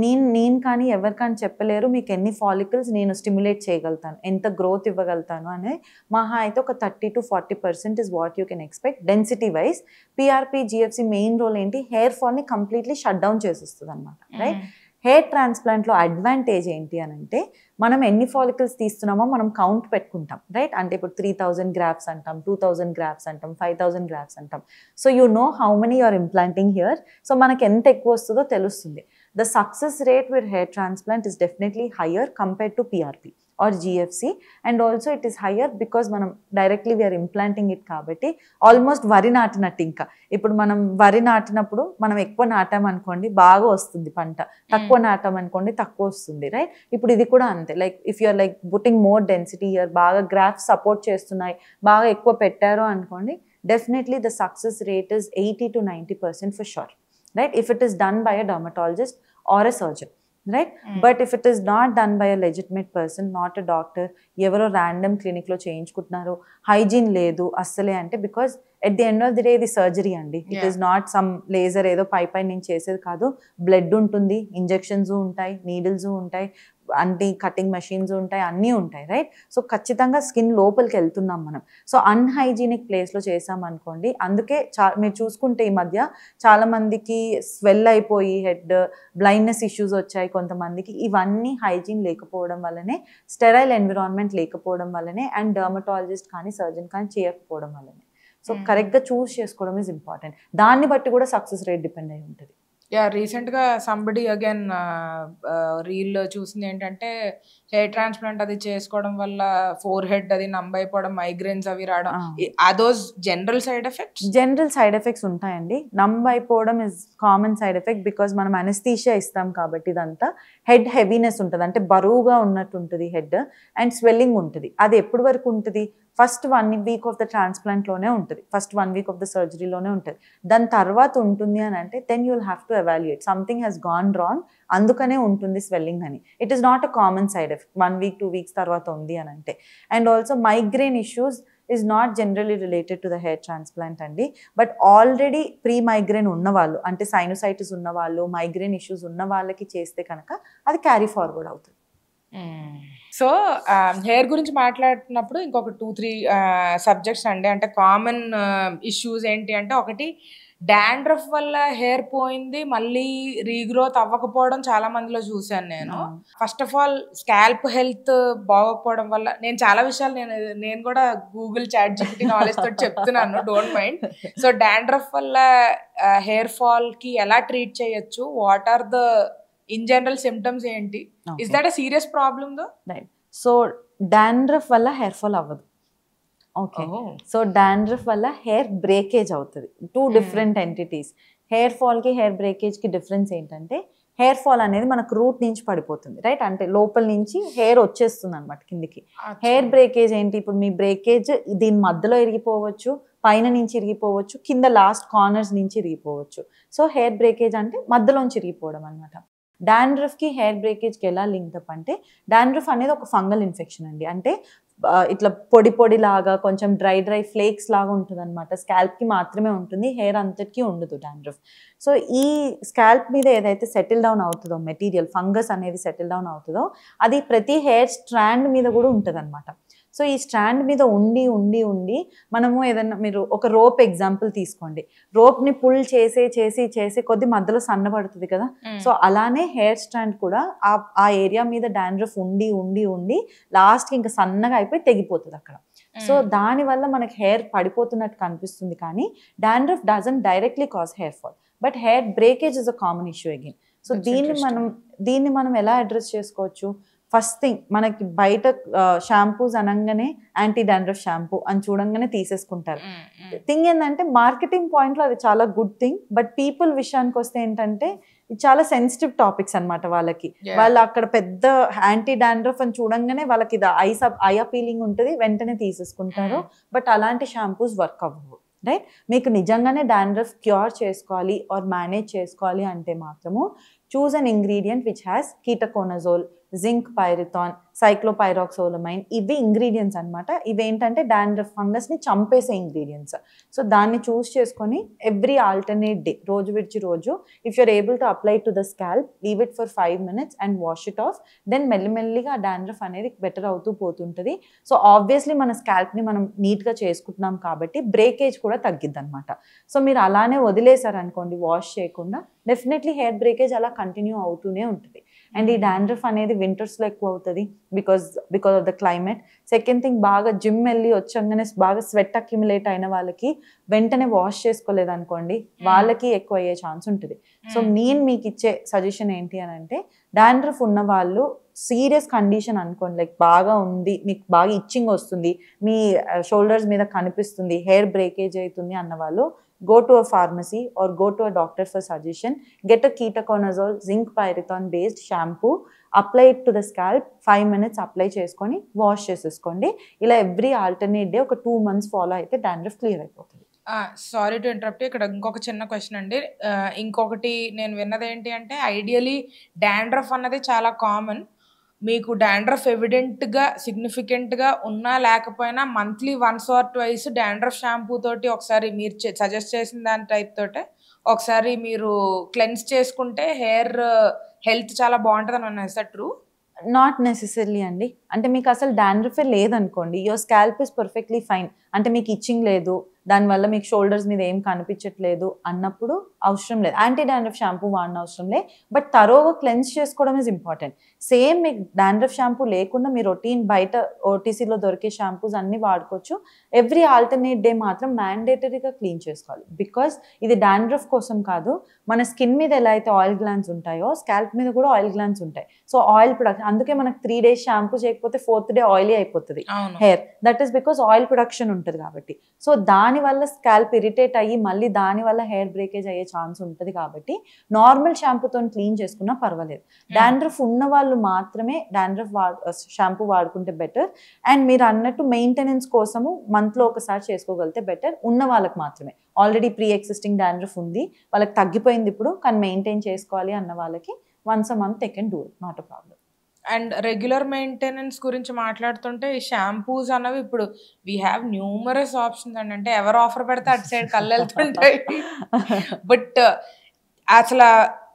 నేను కానీ ఎవరు కానీ చెప్పలేరు మీకు ఎన్ని ఫాలికల్స్ నేను స్టిమ్యులేట్ చేయగలుగుతాను, ఎంత గ్రోత్ ఇవ్వగలుగుతాను అనే. మహా అయితే ఒక 30-40% is what you can expect density wise. PRP GFC main role ఏంటి, హెయిర్ ఫాల్ని కంప్లీట్లీ షట్ డౌన్ చేసేస్తుంది అనమాట, రైట్? హెయిర్ ట్రాన్స్ప్లాంట్లో అడ్వాంటేజ్ ఏంటి అని అంటే, మనం ఎన్ని ఫాలికల్స్ తీస్తున్నామో మనం కౌంట్ పెట్టుకుంటాం, రైట్? అంటే ఇప్పుడు 3000 grafts అంటాం, 2000 grafts అంటాం, 5000 grafts అంటాం. So you know how many you're implanting here. So మనకి ఎంత ఎక్కువ వస్తుందో తెలుస్తుంది. The success rate with hair transplant is definitely higher compared to PRP or GFC, and also it is higher because మనం directly we are implanting it కాబట్టి almost వరి నాటినట్టు. ఇంకా ఇప్పుడు మనం వరి నాటినప్పుడు మనం ఎక్కువ నాటామనుకోండి బాగా వస్తుంది పంట, తక్కువ నాటామనుకోండి తక్కువ వస్తుంది, రైట్? ఇప్పుడు ఇది కూడా అంతే. Like if you're like putting more density here, బాగా గ్రాఫ్స్ సపోర్ట్ చేస్తున్నాయి, బాగా ఎక్కువ పెట్టారు అనుకోండి, definitely the success rate is 80-90% for sure, right? If it is done by a dermatologist or a surgeon, right? But if it is not done by a legitimate person, not a doctor, ఎవరో random క్లినిక్లో చేయించుకుంటున్నారు, hygiene లేదు అస్సలే అంటే, because at the end of the day ఇది surgery అండి. It is not some laser ఏదో పై నుంచి చేసేది కాదు. బ్లడ్ ఉంటుంది, ఇంజెక్షన్స్ ఉంటాయి, నీడిల్స్ ఉంటాయి, అన్ని కటింగ్ మెషిన్స్ ఉంటాయి, అన్నీ ఉంటాయి, రైట్? సో ఖచ్చితంగా స్కిన్ లోపలికి వెళ్తున్నాం మనం. సో అన్హైజీనిక్ ప్లేస్లో చేసాం అనుకోండి. అందుకే మీరు చూసుకుంటే ఈ మధ్య చాలా మందికి స్వెల్ అయిపోయి హెడ్ బ్లైండ్నెస్ ఇష్యూస్ వచ్చాయి కొంతమందికి. ఇవన్నీ హైజీన్ లేకపోవడం వల్లనే, స్టెరైల్ ఎన్విరాన్మెంట్ లేకపోవడం వల్లనే, అండ్ డర్మటాలజిస్ట్ కానీ సర్జన్ కానీ చేయకపోవడం వల్లనే. సో కరెక్ట్గా చూస్ చేసుకోవడం ఈజ్ ఇంపార్టెంట్. దాన్ని బట్టి కూడా సక్సెస్ రేట్ డిపెండ్ అయి ఉంటుంది. రీసెంట్గా సంబడి అగైన్ రీల్ చూసింది ఏంటంటే హెయిర్ ట్రాన్స్ప్లాంట్ అది చేసుకోవడం వల్ల ఫోర్ హెడ్ అది నంబ్ అయిపోవడం, మైగ్రేన్స్ అవి రావడం, అదోస్ general side effects? General side effects ఉంటాయండి. నంబ్ అయిపోవడం is common side effect because మనం అనస్థీషియా ఇస్తాం కాబట్టి. ఇదంతా హెడ్ హెవీనెస్ ఉంటుంది, అంటే బరువుగా ఉన్నట్టు ఉంటుంది హెడ్, అండ్ స్వెల్లింగ్ ఉంటుంది. అది ఎప్పటి వరకు ఉంటుంది? ఫస్ట్ 1 week ఆఫ్ ద ట్రాన్స్ప్లాంట్లోనే ఉంటుంది, ఫస్ట్ 1 week ఆఫ్ ద సర్జరీలోనే ఉంటుంది. దాని తర్వాత ఉంటుంది అని అంటే then you will have to evaluate something has gone wrong, అందుకనే ఉంటుంది స్వెల్లింగ్ అని. It is not a common side effect 1 week 2 weeks తర్వాత ఉంది అని అంటే. And also migraine issues is not generally related to the hair transplant అండి. But already pre migraine ఉన్నవాళ్ళు, అంటే సైనోసైటిస్ ఉన్నవాళ్ళు, మైగ్రేన్ ఇష్యూస్ ఉన్న వాళ్ళకి చేస్తే కనుక అది క్యారీ ఫార్వర్డ్ అవుతుంది. సో హెయిర్ గురించి మాట్లాడుతున్నప్పుడు ఇంకొక 2-3 సబ్జెక్ట్స్ అండి. అంటే కామన్ ఇష్యూస్ ఏంటి అంటే, ఒకటి డాండ్రఫ్ వల్ల హెయిర్ పోయింది మళ్ళీ రీగ్రోత్ అవ్వకపోవడం చాలా మందిలో చూశాను నేను. First of all scalp health బాగోకపోవడం వల్ల, నేను చాలా విషయాలు నేను కూడా గూగుల్ చాట్ జీపీటీ నాలెడ్జ్ తోటి చెప్తున్నాను, డోంట్ మైండ్. సో డాండ్రఫ్ వల్ల హెయిర్ ఫాల్ కి ఎలా ట్రీట్ చేయొచ్చు, what are the in general symptoms ఏంటి, is that a serious problem though? Right. So dandruff వల్ల హెయిర్ ఫాల్ అవ్వదు. ఓకే. సో డాండ్రఫ్ వల్ల హెయిర్ బ్రేకేజ్ అవుతుంది. 2 డిఫరెంట్ ఎంటిటీస్. హెయిర్ ఫాల్కి హెయిర్ బ్రేకేజ్కి డిఫరెన్స్ ఏంటంటే, హెయిర్ ఫాల్ అనేది మనకు రూట్ నుంచి పడిపోతుంది, రైట్? అంటే లోపల నుంచి హెయిర్ వచ్చేస్తుంది అనమాట కిందికి. హెయిర్ బ్రేకేజ్ ఏంటి? ఇప్పుడు మీ బ్రేకేజ్ దీని మధ్యలో ఇరిగిపోవచ్చు, పైన నుంచి ఇరిగిపోవచ్చు, కింద లాస్ట్ కార్నర్స్ నుంచి ఇరిగిపోవచ్చు. సో హెయిర్ బ్రేకేజ్ అంటే మధ్యలోంచి ఇరిగిపోవడం అనమాట. డాండ్రఫ్కి హెయిర్ బ్రేకేజ్కి ఎలా లింక్ అప్ అంటే, డాండ్రఫ్ అనేది ఒక ఫంగల్ ఇన్ఫెక్షన్ అండి. అంటే ఇట్లా పొడి లాగా కొంచెం డ్రై ఫ్లేక్స్ లాగా ఉంటుంది అనమాట. స్కాల్ప్కి మాత్రమే ఉంటుంది, హెయిర్ అంతటికీ ఉండదు డాండ్రఫ్. సో ఈ స్కాల్ప్ మీద ఏదైతే సెటిల్ డౌన్ అవుతుందో మెటీరియల్, ఫంగస్ అనేది సెటిల్ డౌన్ అవుతుందో, అది ప్రతి హెయిర్ స్ట్రాండ్ మీద కూడా ఉంటుంది అనమాట. సో ఈ స్ట్రాండ్ మీద ఉండి మనము ఏదన్నా, మీరు ఒక రోప్ ఎగ్జాంపుల్ తీసుకోండి. రోప్ని పుల్ చేసే కొద్ది మధ్యలో సన్నబడుతుంది కదా. సో అలానే హెయిర్ స్ట్రాండ్ కూడా ఆ ఏరియా మీద డాండ్రఫ్ ఉండి లాస్ట్కి ఇంకా సన్నగా అయిపోయి తెగిపోతుంది అక్కడ. సో దానివల్ల మనకి హెయిర్ పడిపోతున్నట్టు కనిపిస్తుంది, కానీ dandruff doesn't directly cause hair fall, but hair breakage is a common issue again. So దీన్ని మనం ఎలా అడ్రస్ చేసుకోవచ్చు? ఫస్ట్ థింగ్, మనకి బయట షాంపూస్ అనగానే యాంటీ డాండ్రఫ్ షాంపూ అని చూడంగానే తీసేసుకుంటారు. థింగ్ ఏంటంటే, మార్కెటింగ్ పాయింట్లో అది చాలా గుడ్ థింగ్, బట్ పీపుల్ విషయానికి వస్తే ఏంటంటే ఇది చాలా సెన్సిటివ్ టాపిక్స్ అనమాట వాళ్ళకి. వాళ్ళు అక్కడ పెద్ద యాంటీ డాండ్రఫ్ అని చూడంగానే వాళ్ళకి ఇది ఐ అపీలింగ్ ఉంటుంది, వెంటనే తీసేసుకుంటారు. బట్ అలాంటి షాంపూస్ వర్క్ అవ్వవు, రైట్? మీకు నిజంగానే డాండ్రఫ్ క్యూర్ చేసుకోవాలి ఆర్ మేనేజ్ చేసుకోవాలి అంటే మాత్రము choose an ingredient which has ketoconazole, zinc pyrithione, ciclopirox olamine. ఇవి ఇంగ్రీడియంట్స్ అనమాట. ఇవేంటంటే డాండ్రఫ్ ఫంగస్ని చంపేసే ఇంగ్రీడియంట్స్. సో దాన్ని చూస్ చేసుకొని ఎవ్రీ ఆల్టర్నేట్ డే, రోజు విడిచి రోజు, if you're able to apply to the scalp, leave it for 5 minutes and wash it off. Then మెల్లిమెల్లిగా డాండ్రఫ్ అనేది బెటర్ అవుతూ పోతుంటుంది. సో ఆబ్వియస్లీ మన స్కాల్ప్ని మనం నీట్గా చేసుకుంటున్నాం కాబట్టి బ్రేకేజ్ కూడా తగ్గిద్ది అనమాట. సో మీరు అలానే వదిలేశారనుకోండి వాష్ చేయకుండా, డెఫినెట్లీ హెయిర్ బ్రేకేజ్ అలా కంటిన్యూ అవుతూనే ఉంటుంది. అండ్ ఈ డాండ్రఫ్ అనేది వింటర్స్లో ఎక్కువ అవుతుంది because of the climate. Second thing, బాగా జిమ్ వెళ్ళి వచ్చంగానే బాగా స్వెట్ అక్యుములేట్ అయిన వాళ్ళకి వెంటనే వాష్ చేసుకోలేదు అనుకోండి, వాళ్ళకి ఎక్కువ అయ్యే ఛాన్స్ ఉంటుంది. సో నేను మీకు ఇచ్చే సజెషన్ ఏంటి అని అంటే, డాండ్రఫ్ ఉన్న వాళ్ళు సీరియస్ కండిషన్ అనుకోండి, లైక్ బాగా ఉంది, మీకు బాగా ఇచ్చింగ్ వస్తుంది, మీ షోల్డర్స్ మీద కనిపిస్తుంది, హెయిర్ బ్రేకేజ్ అవుతుంది అన్న వాళ్ళు, go to a pharmacy or go to a doctor for suggestion. Get a ketoconazole zinc pyrithon based shampoo, apply it to the scalp, 5 minutes apply చేసుకొని వాష్ చేసేసుకోండి. ఇలా ఎవ్రీ ఆల్టర్నేట్ డే ఒక 2 months follow అయితే dandruff clear అయిపోతుంది. Sorry to interrupt, ఇక్కడ ఇంకొక చిన్న question అండి. ఇంకొకటి నేను విన్నది ఏంటి అంటే, ఐడియలీ డాండ్రఫ్ అన్నది చాలా కామన్, మీకు డాండ్రఫ్ ఎవిడెంట్గా సిగ్నిఫికెంట్గా ఉన్నా లేకపోయినా monthly once or twice dandruff shampoo తోటి ఒకసారి మీరు సజెస్ట్ చేసిన దాని టైప్ తోటే ఒకసారి మీరు క్లెన్స్ చేసుకుంటే హెయిర్ హెల్త్ చాలా బాగుంటుంది అని is that true? Not necessary అండి. అంటే మీకు అసలు డాండ్రఫే లేదనుకోండి, your scalp is perfectly fine, అంటే మీకు ఇచ్చింగ్ లేదు, దానివల్ల మీకు షోల్డర్స్ మీద ఏం కనిపించట్లేదు అన్నప్పుడు అవసరం లేదు, యాంటీ డాండ్రఫ్ షాంపూ వాడిన అవసరం లేదు. బట్ తరోగా క్లెన్స్ చేసుకోవడం ఇస్ ఇంపార్టెంట్. సేమ్ మీకు డాండ్రఫ్ షాంపూ లేకుండా మీ రొటీన్ బయట ఓటీసీలో దొరికే షాంపూస్ అన్నీ వాడుకోవచ్చు. ఎవ్రీ ఆల్టర్నేట్ డే మాత్రం మ్యాండేటరీగా క్లీన్ చేసుకోవాలి. బికాస్ ఇది డాండ్రఫ్ కోసం కాదు, మన స్కిన్ మీద ఎలా అయితే ఆయిల్ గ్లాండ్స్ ఉంటాయో స్కాల్ప్ మీద కూడా ఆయిల్ గ్లాండ్స్ ఉంటాయి. సో ఆయిల్ ప్రొడక్షన్, అందుకే మనకు 3 days షాంపూ చేయకపోతే 4th day ఆయిలీ అయిపోతుంది hair. That is because oil production ఉంటుంది కాబట్టి. సో దానివల్ల స్కాల్ప్ ఇరిటేట్ అయ్యి మళ్ళీ దానివల్ల హెయిర్ బ్రేకేజ్ అయ్యే ఛాన్స్ ఉంటుంది కాబట్టి నార్మల్ షాంపూతో క్లీన్ చేసుకున్నా పర్వాలేదు. డాండ్రఫ్ ఉన్న వాళ్ళు మాత్రమే డాండ్రఫ్ షాంపూ వాడుకుంటే బెటర్. అండ్ మీరు అన్నట్టు మెయింటెనెన్స్ కోసము మంత్లో ఒకసారి చేసుకోగలిగితే బెటర్. ఉన్న వాళ్ళకి మాత్రమే, ఆల్రెడీ ప్రీ ఎగ్జిస్టింగ్ డాండ్రఫ్ ఉంది, వాళ్ళకి తగ్గిపోయింది ఇప్పుడు కానీ మెయింటైన్ చేసుకోవాలి అన్న వాళ్ళకి once a month they can do it, not a problem. And regular maintenance గురించి మాట్లాడుతుంటే ఈ షాంపూస్ అన్నవి ఇప్పుడు వీ హ్యావ్ న్యూమరస్ ఆప్షన్స్ అండి. అంటే ఎవరు ఆఫర్ పెడితే అటు సైడ్ కళ్ళు వెళ్తుంటాయి. బట్ అసలు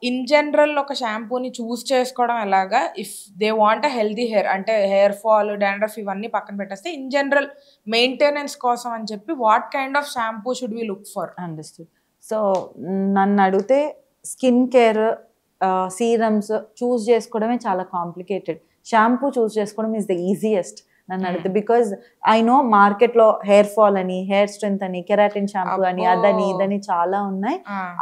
ఇన్ జనరల్ ఒక షాంపూని చూస్ చేసుకోవడం ఎలాగా, if they want a healthy hair, అంటే హెయిర్ ఫాల్ డాండ్రఫ్ ఇవన్నీ పక్కన పెట్టేస్తే ఇన్ జనరల్ మెయింటెనెన్స్ కోసం అని చెప్పి what kind of shampoo should we look for? Understood. So నన్ను అడిగితే స్కిన్ కేర్ సీరమ్స్ చూస్ చేసుకోవడమే చాలా కాంప్లికేటెడ్. షాంపూ చూస్ చేసుకోవడం ఈజ్ ద ఈజియెస్ట్ నన్ను అడిగితే. బికాజ్ ఐ నో మార్కెట్లో హెయిర్ ఫాల్ అని, హెయిర్ స్ట్రెంత్ అని, కెరాటిన్ షాంపూ అని, అదని ఇదని చాలా ఉన్నాయి.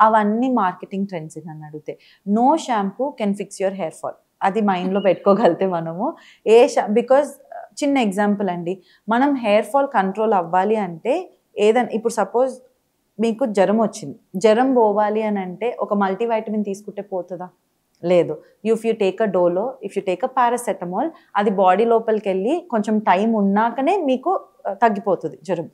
అవన్నీ మార్కెటింగ్ ట్రెండ్స్ నన్ను అడిగితే. No shampoo can fix your hair fall, అది మైండ్లో పెట్టుకోగలితే మనము. బికాజ్ చిన్న ఎగ్జాంపుల్ అండి, మనం హెయిర్ ఫాల్ కంట్రోల్ అవ్వాలి అంటే ఏదైనా, ఇప్పుడు సపోజ్ మీకు జ్వరం వచ్చింది, జ్వరం పోవాలి అని అంటే ఒక మల్టీవైటమిన్ తీసుకుంటే పోతుందా? లేదు. If you take a Dolo, if you take a paracetamol, అది బాడీ లోపలికి వెళ్ళి కొంచెం టైం ఉన్నాకనే మీకు తగ్గిపోతుంది జ్వరం.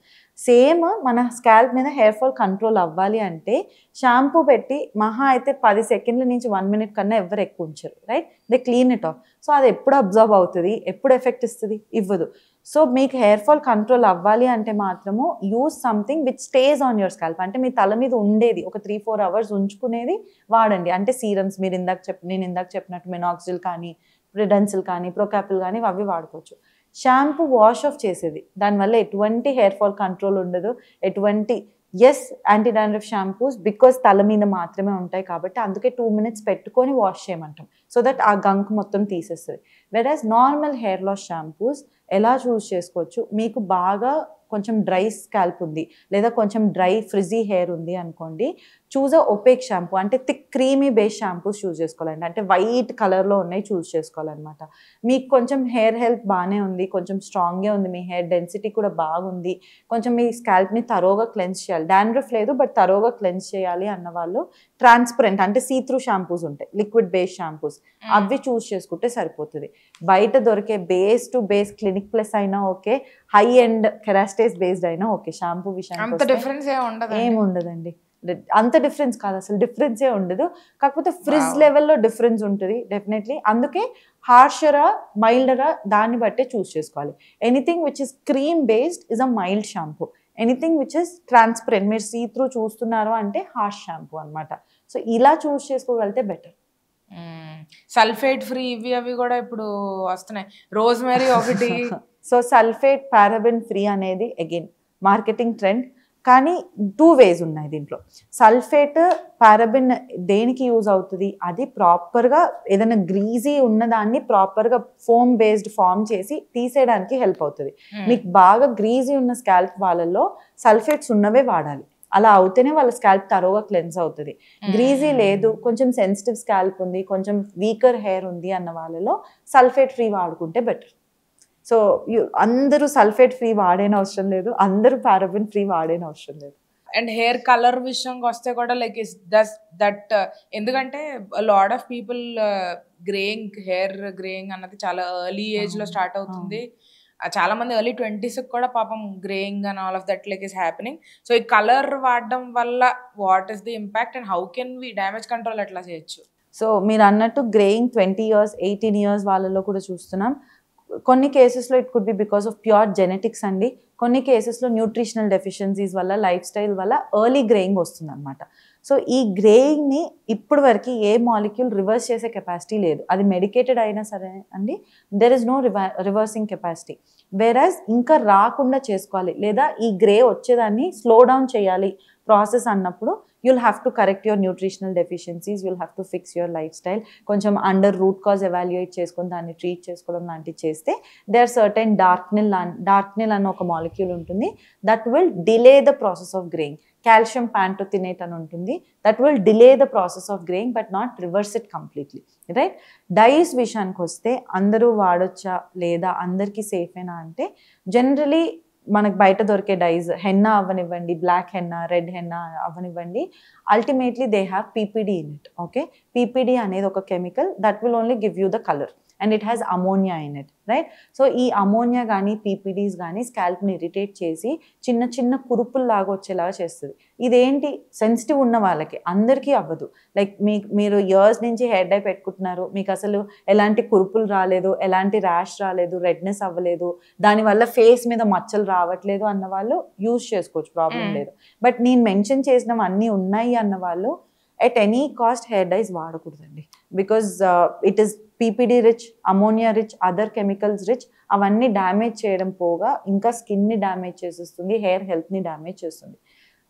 సేమ్ మన స్కాల్ప్ మీద హెయిర్ ఫాల్ కంట్రోల్ అవ్వాలి అంటే షాంపూ పెట్టి మహా అయితే 10 seconds నుంచి 1 minute కన్నా ఎవరు ఎక్కువ ఉంచరు, right? They clean it off. So అది ఎప్పుడు అబ్జర్వ్ అవుతుంది, ఎప్పుడు ఎఫెక్ట్ ఇస్తుంది? ఇవ్వదు. సో మీకు హెయిర్ ఫాల్ కంట్రోల్ అవ్వాలి అంటే మాత్రము use something which stays on your scalp, అంటే మీ తల మీద ఉండేది ఒక 3-4 hours ఉంచుకునేది వాడండి. అంటే సీరమ్స్ నేను ఇందాక చెప్పినట్టు మినాక్సిల్ కానీ, ప్రిడెన్సిల్ కానీ, ప్రోకాపిల్ కానీ అవి వాడుకోవచ్చు. షాంపూ వాష్ ఆఫ్ చేసేది, దానివల్ల ఎటువంటి హెయిర్ ఫాల్ కంట్రోల్ ఉండదు, ఎటువంటి యాంటీ డాండ్రఫ్ షాంపూస్ బికాస్ తల మీద మాత్రమే ఉంటాయి కాబట్టి అందుకే 2 minutes పెట్టుకొని వాష్ చేయమంటాం, సో దట్ ఆ గంక్ మొత్తం తీసేస్తుంది. వెరాజ్ నార్మల్ హెయిర్ లాస్ షాంపూస్ ఎలా చూస్ చేసుకోవచ్చు, మీకు బాగా కొంచెం డ్రై స్కాల్ప్ ఉంది లేదా కొంచెం డ్రై ఫ్రిజీ హెయిర్ ఉంది అనుకోండి, చూజ్ అ ఒపేక్ షాంపూ, అంటే థిక్ క్రీమీ బేస్ షాంపూస్ చూస్ చేసుకోవాలండి. అంటే వైట్ కలర్లో ఉన్నాయి చూస్ చేసుకోవాలన్నమాట. మీకు కొంచెం హెయిర్ హెల్త్ బాగానే ఉంది, కొంచెం స్ట్రాంగ్గా ఉంది, మీ హెయిర్ డెన్సిటీ కూడా బాగుంది, కొంచెం మీ స్కాల్ప్ని తరోగా క్లెన్స్ చేయాలి, డాండ్రఫ్ లేదు బట్ తరోగా క్లెన్స్ చేయాలి అన్న వాళ్ళు ట్రాన్స్పరెంట్ అంటే సీ త్రూ షాంపూస్ ఉంటాయి, లిక్విడ్ బేస్ షాంపూస్, అవి చూస్ చేసుకుంటే సరిపోతుంది. బయట దొరికే base to base clinic plus అయినా okay, high end Kerastase based అయినా ఓకే, షాంపూ విషయానికి ఏం ఉండదండి. అంత డిఫరెన్స్ కాదు, అసలు డిఫరెన్సే ఉండదు. కాకపోతే ఫ్రిజ్ లెవెల్లో డిఫరెన్స్ ఉంటుంది డెఫినెట్లీ. అందుకే హార్షరా మైల్డరా దాన్ని బట్టే చూస్ చేసుకోవాలి. Anything which is cream based is a mild shampoo, anything which is transparent మీరు సీ త్రూ చూస్తున్నారు అంటే హార్ష్ షాంపూ అనమాట. సో ఇలా చూస్ చేసుకోగలిగితే బెటర్. సల్ఫేట్ ఫ్రీ ఇవి అవి కూడా ఇప్పుడు వస్తున్నాయి, రోజ్మెరీ ఒకటి. సో సల్ఫేట్ పారాబెన్ ఫ్రీ అనేది అగైన్ మార్కెటింగ్ ట్రెండ్, కానీ 2 ways ఉన్నాయి దీంట్లో. సల్ఫేట్ పారాబెన్ దేనికి యూజ్ అవుతుంది, అది ప్రాపర్గా ఏదైనా గ్రీజీ ఉన్నదాన్ని ప్రాపర్గా ఫోమ్ బేస్డ్ ఫామ్ చేసి తీసేయడానికి హెల్ప్ అవుతుంది. మీకు బాగా గ్రీజీ ఉన్న స్కాల్ప్ వాళ్ళల్లో సల్ఫేట్స్ ఉన్నవే వాడాలి, అలా అవుతేనే వాళ్ళ స్కాల్ప్ తరోగా క్లెన్స్ అవుతుంది. గ్రీజీ లేదు, కొంచెం సెన్సిటివ్ స్కాల్ప్ ఉంది, కొంచెం వీకర్ హెయిర్ ఉంది అన్న వాళ్ళలో సల్ఫేట్ ఫ్రీ వాడుకుంటే బెటర్. సో అందరూ సల్ఫేట్ ఫ్రీ వాడేన అవసరం లేదు, అందరూ పారాబెన్ ఫ్రీ వాడేన అవసరం లేదు. అండ్ హెయిర్ కలర్ విషయంకి వస్తే కూడా లైక్ ఇస్ దట్ ఎందుకంటే lot of people hair greying అన్నది చాలా ఎర్లీ ఏజ్లో స్టార్ట్ అవుతుంది. చాలా మంది ఎర్లీ 20s కూడా పాపం greying and all of that like is happening. So ఈ కలర్ వాడడం వల్ల what is the impact and how can we damage control ఎట్లా చేయొచ్చు? సో మీరు అన్నట్టు గ్రేయింగ్ 20 years 18 years వాళ్ళలో కూడా చూస్తున్నాం. కొన్ని కేసెస్లో it could be because of pure genetics అండి. కొన్ని కేసెస్లో న్యూట్రిషనల్ డెఫిషియన్సీస్ వల్ల, లైఫ్ స్టైల్ వల్ల ఎర్లీ గ్రేయింగ్ వస్తుంది అనమాట. సో ఈ గ్రేయింగ్ని ఇప్పటి వరకు ఏ మాలిక్యూల్ రివర్స్ చేసే కెపాసిటీ లేదు. అది మెడికేటెడ్ అయినా సరే అండి, there is no reversing capacity. వేరాజ్ ఇంకా రాకుండా చేసుకోవాలి, లేదా ఈ గ్రే వచ్చేదాన్ని స్లో డౌన్ చేయాలి ప్రాసెస్ అన్నప్పుడు you'll have to correct your nutritional deficiencies, you'll have to fix your lifestyle, కొంచెం అండర్ రూట్ కాజ్ ఎవాల్యుయేట్ చేసుకొని దాన్ని ట్రీట్ చేసుకోవడం లాంటివి చేస్తే there are certain darknil అన్న ఒక మాలిక్యూల్ ఉంటుంది that will delay the process of graying. Calcium pantothenate అని ఉంటుంది, that will delay the process of graying but not reverse it completely, right? Dyes విషయానికి వస్తే అందరూ వాడొచ్చా లేదా అందరికీ సేఫేనా అంటే, జనరలీ మనకు బయట దొరికే డైస్ హెన్నా అవ్వనివ్వండి, బ్లాక్ హెన్నా, రెడ్ హెన్నా అవ్వనివ్వండి, ultimately they have PPD in it. Okay, PPD అనేది ఒక chemical that will only give you the colour and it has ammonia in it, right? So ఈ ammonia కానీ పీపీడీస్ కానీ స్కాల్ప్ని irritate చేసి చిన్న చిన్న కురుపుల్లాగా వచ్చేలాగా చేస్తుంది. ఇదేంటి సెన్సిటివ్ ఉన్న వాళ్ళకి, అందరికీ అవ్వదు. లైక్ మీరు ఇయర్స్ నుంచి హెయిర్ డై పెట్టుకుంటున్నారు, మీకు అసలు ఎలాంటి కురుపులు రాలేదు, ఎలాంటి ర్యాష్ రాలేదు, రెడ్నెస్ అవ్వలేదు, దానివల్ల ఫేస్ మీద మచ్చలు రావట్లేదు అన్న వాళ్ళు యూజ్ చేసుకోవచ్చు, ప్రాబ్లం లేదు. బట్ నేను మెన్షన్ చేసినవి అన్నీ ఉన్నాయి అన్న వాళ్ళు at any cost hair dyes వాడకూడదండి. Because it is PPD rich, ammonia rich, other chemicals rich. అవన్నీ డ్యామేజ్ చేయడం పోగా ఇంకా స్కిన్ని డ్యామేజ్ చేసేస్తుంది, హెయిర్ హెల్త్ని డ్యామేజ్ చేస్తుంది.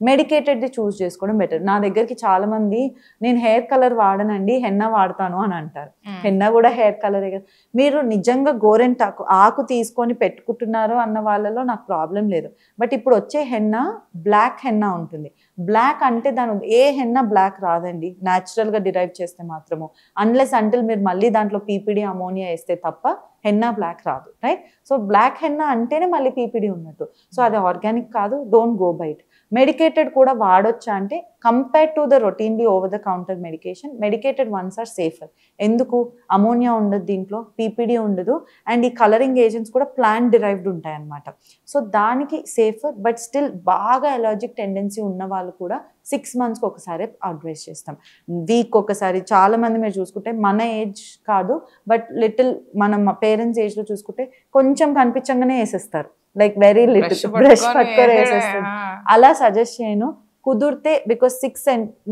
మెడికేటెడ్ది చూస్ చేసుకోవడం బెటర్. నా దగ్గరికి చాలా మంది నేను హెయిర్ కలర్ వాడనండి, హెన్నా వాడతాను అని అంటారు. హెన్నా కూడా హెయిర్ కలరే కదా. మీరు నిజంగా గోరెంటాకు ఆకు తీసుకొని పెట్టుకుంటున్నారు అన్న వాళ్ళలో నాకు ప్రాబ్లం లేదు. బట్ ఇప్పుడు వచ్చే హెన్నా బ్లాక్ హెన్నా ఉంటుంది. బ్లాక్ అంటే దాని ఏ హెన్నా బ్లాక్ రాదండి, న్యాచురల్గా డిరైవ్ చేస్తే మాత్రము, అన్లెస్ అంటిల్ మీరు మళ్ళీ దాంట్లో పీపీడీ అమోనియా వేస్తే తప్ప హెన్నా బ్లాక్ రాదు, రైట్? సో బ్లాక్ హెన్నా అంటేనే మళ్ళీ పీపీడీ ఉన్నట్టు. సో అది ఆర్గానిక్ కాదు, don't go by it. Medicated కూడా వాడొచ్చా అంటే, compare to the routinely over the counter medication, medicated ones are safer. ఎందుకు? అమోనియా ఉండదు దీంట్లో, పీపీడీ ఉండదు, అండ్ ఈ కలరింగ్ ఏజెంట్స్ కూడా ప్లాంట్ డిరైవ్డ్ ఉంటాయి అన్నమాట. సో దానికి సేఫర్. బట్ స్టిల్ బాగా ఎలర్జిక్ టెండెన్సీ ఉన్న వాళ్ళు కూడా 6 monthsకి ఒకసారి అడ్వైస్ చేస్తాం, వీక్ ఒకసారి. చాలా మంది మీరు చూసుకుంటే మన ఏజ్ కాదు, బట్ లిటిల్ మనం పేరెంట్స్ ఏజ్లో చూసుకుంటే కొంచెం కనిపించగానే వేసేస్తారు, లైక్ వెరీ లిటిల్ బ్రష్ పట్టుకొని వేసేస్తారు. అలా సజెస్ట్ చేయను. కుదిరితే బికాస్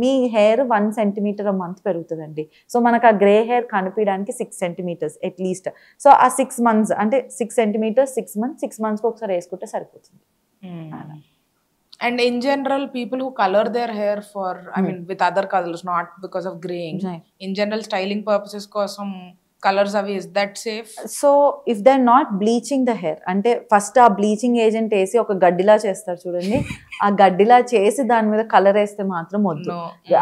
మీ హెయిర్ 1 centimeter a month పెరుగుతుందండి. సో మనకు ఆ గ్రే హెయిర్ కనిపించడానికి 6 centimeters అట్లీస్ట్. సో ఆ 6 months అంటే 6 centimeters 6 months, 6 monthsకి ఒకసారి వేసుకుంటే సరిపోతుంది. And in general, people who color their hair for, I mean, with other colors, not because of graying. Right. In general, styling purposes kosam colors avi, is that safe? So if they are not bleaching the hair, అంటే first ఆ bleaching agent వేసి ఒక గడ్డిలా చేస్తారు చూడండి, ఆ గడ్డిలా చేసి దాని మీద కలర్ వేస్తే మాత్రం వద్దు.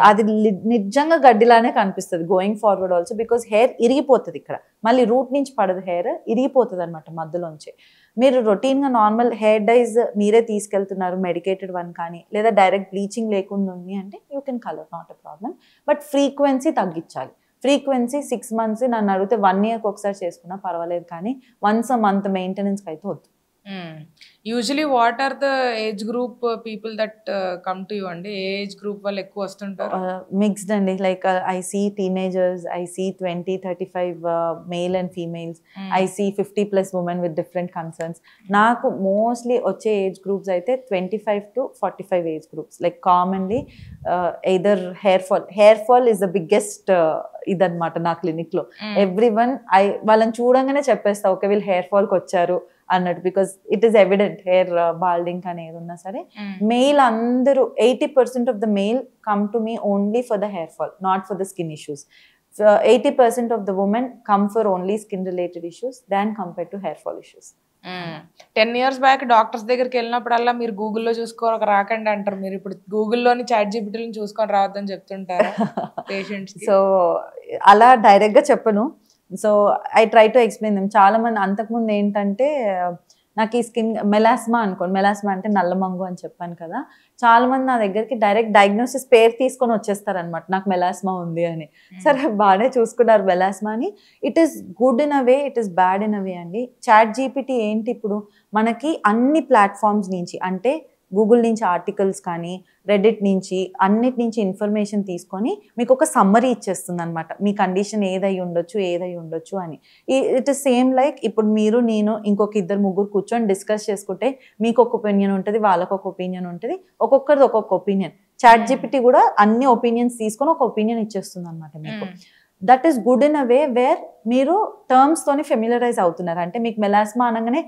అది నిజంగా గడ్డిలానే కనిపిస్తుంది going forward also, because hair ఇరిగిపోతుంది. ఇక్కడ మళ్ళీ రూట్ నుంచి పడదు, హెయిర్ ఇరిగిపోతుంది అనమాట మధ్యలోంచి. మీరు రొటీన్గా నార్మల్ హెయిర్ డైస్ మీరే తీసుకెళ్తున్నారు, మెడికేటెడ్ వన్ కానీ, లేదా డైరెక్ట్ బ్లీచింగ్ లేకుండా ఉంది అంటే you can colour, not a problem. But frequency తగ్గించాలి. ఫ్రీక్వెన్సీ 6 months, నన్ను అడిగితే 1 yearకి ఒకసారి చేసుకున్నా పర్వాలేదు, కానీ once a month మెయింటెనెన్స్కి అయితే వద్దు. Usually what are the age group people that come to you అండి? ఏ ఏజ్ గ్రూప్ వాళ్ళు ఎక్కువ వస్తుంటారు? మిక్స్డ్ అండి. Like I see teenagers, I see 20-35 male and females, I see 50+ women with different concerns. నాకు mostly వచ్చే age groups అయితే 25 to 45 age groups. Like commonly either hair fall is the biggest ఇదన్నమాట నా క్లినిక్లో. Everyone వాళ్ళని చూడంగానే చెప్పేస్తా, okay వీళ్ళు hair ఫాల్కి వచ్చారు అన్నట్టు, because it is evident. Hair balding అని ఏది ఉన్నా సరే, మెయిల్ అందరూ 80% of the mail come to me only for the hair fall, not for the skin issues. 80% of the women come for only skin related issues than compare to hair fall issues. 10 years back doctors దగ్గరికి వెళ్ళినప్పుడల్లా మీరు గూగుల్లో చూసుకోక రాకండి అంటారు, మీరు ఇప్పుడు గూగుల్లోని ChatGPTని చూసుకొని రావద్దని చెప్తుంటారు పేషెంట్స్. సో అలా డైరెక్ట్గా చెప్పను. So I try to explain them. చాలా మంది అంతకుముందు ఏంటంటే, నాకు ఈ స్కిన్ మెలాస్మా అనుకోండి, మెలాస్మా అంటే నల్లమంగు అని చెప్పాను కదా, చాలా మంది నా దగ్గరికి డైరెక్ట్ డయాగ్నోసిస్ పేరు తీసుకొని వచ్చేస్తారనమాట, నాకు మెలాస్మా ఉంది అని. సరే బాగానే చూసుకున్నారు మెలాస్మాని. It is good in a way, it is bad in a way అండి. ChatGPT ఏంటి, ఇప్పుడు మనకి అన్ని ప్లాట్ఫామ్స్ నుంచి, అంటే గూగుల్ నుంచి ఆర్టికల్స్ కానీ రెడిట్ నుంచి అన్నిటి నుంచి ఇన్ఫర్మేషన్ తీసుకొని మీకు ఒక సమ్మరీ ఇచ్చేస్తుంది అనమాట. మీ కండిషన్ ఏదై ఉండొచ్చు అని. ఇట్ ఇస్ సేమ్ లైక్ ఇప్పుడు మీరు నేను ఇంకొక 2-3 కూర్చొని డిస్కస్ చేసుకుంటే మీకు ఒక ఒపీనియన్ ఉంటుంది, వాళ్ళకు ఒక ఒపీనియన్ ఉంటుంది, ఒక్కొక్కరిది ఒక్కొక్క ఒపీనియన్. ChatGPT కూడా అన్ని ఒపీనియన్స్ తీసుకొని ఒక ఒపీనియన్ ఇచ్చేస్తుంది అనమాట మీకు. That is good in a way wear మీరు టర్మ్స్ తోని ఫెమిలరైజ్ అవుతున్నారు. అంటే మీకు మెలాస్మా అనగానే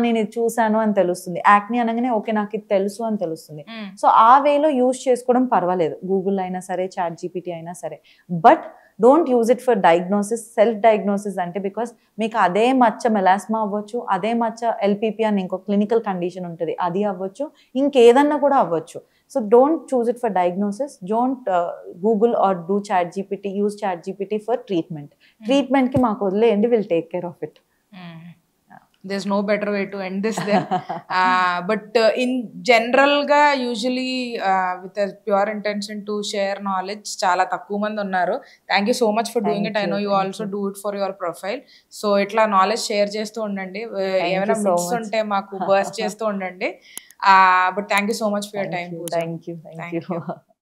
నేను ఇది చూసాను అని తెలుస్తుంది, యాక్ని అనగానే ఓకే నాకు ఇది తెలుసు అని తెలుస్తుంది. సో ఆ వేలో యూజ్ చేసుకోవడం పర్వాలేదు, గూగుల్ అయినా సరే ChatGPT అయినా సరే. But don't use it for diagnosis, self diagnosis. అంటే బికాస్ మీకు అదే మచ్చ మెలాస్మా అవ్వచ్చు, అదే మచ్చ LPP అని ఇంకో క్లినికల్ కండిషన్ ఉంటుంది, అది అవ్వచ్చు, ఇంకేదన్నా కూడా అవ్వచ్చు. So don't choose it for diagnosis. Don't Google or do ChatGPT. Use ChatGPT for treatment. Treatment ki maaku odleyandi, we'll take care of it. There's no better way to end this then. But in general ga usually with a pure intention to share knowledge చాలా తక్కువ మంది ఉన్నారు. Thank you so much for doing it. I know you also do it for your profile. So ఇట్లా knowledge share చేస్తూ ఉండండి, ఏమైనా mix ఉంటే మాకు బర్స్ట్ చేస్తూ ఉండండి. But thank you so much for your time, Pooja. Thank you.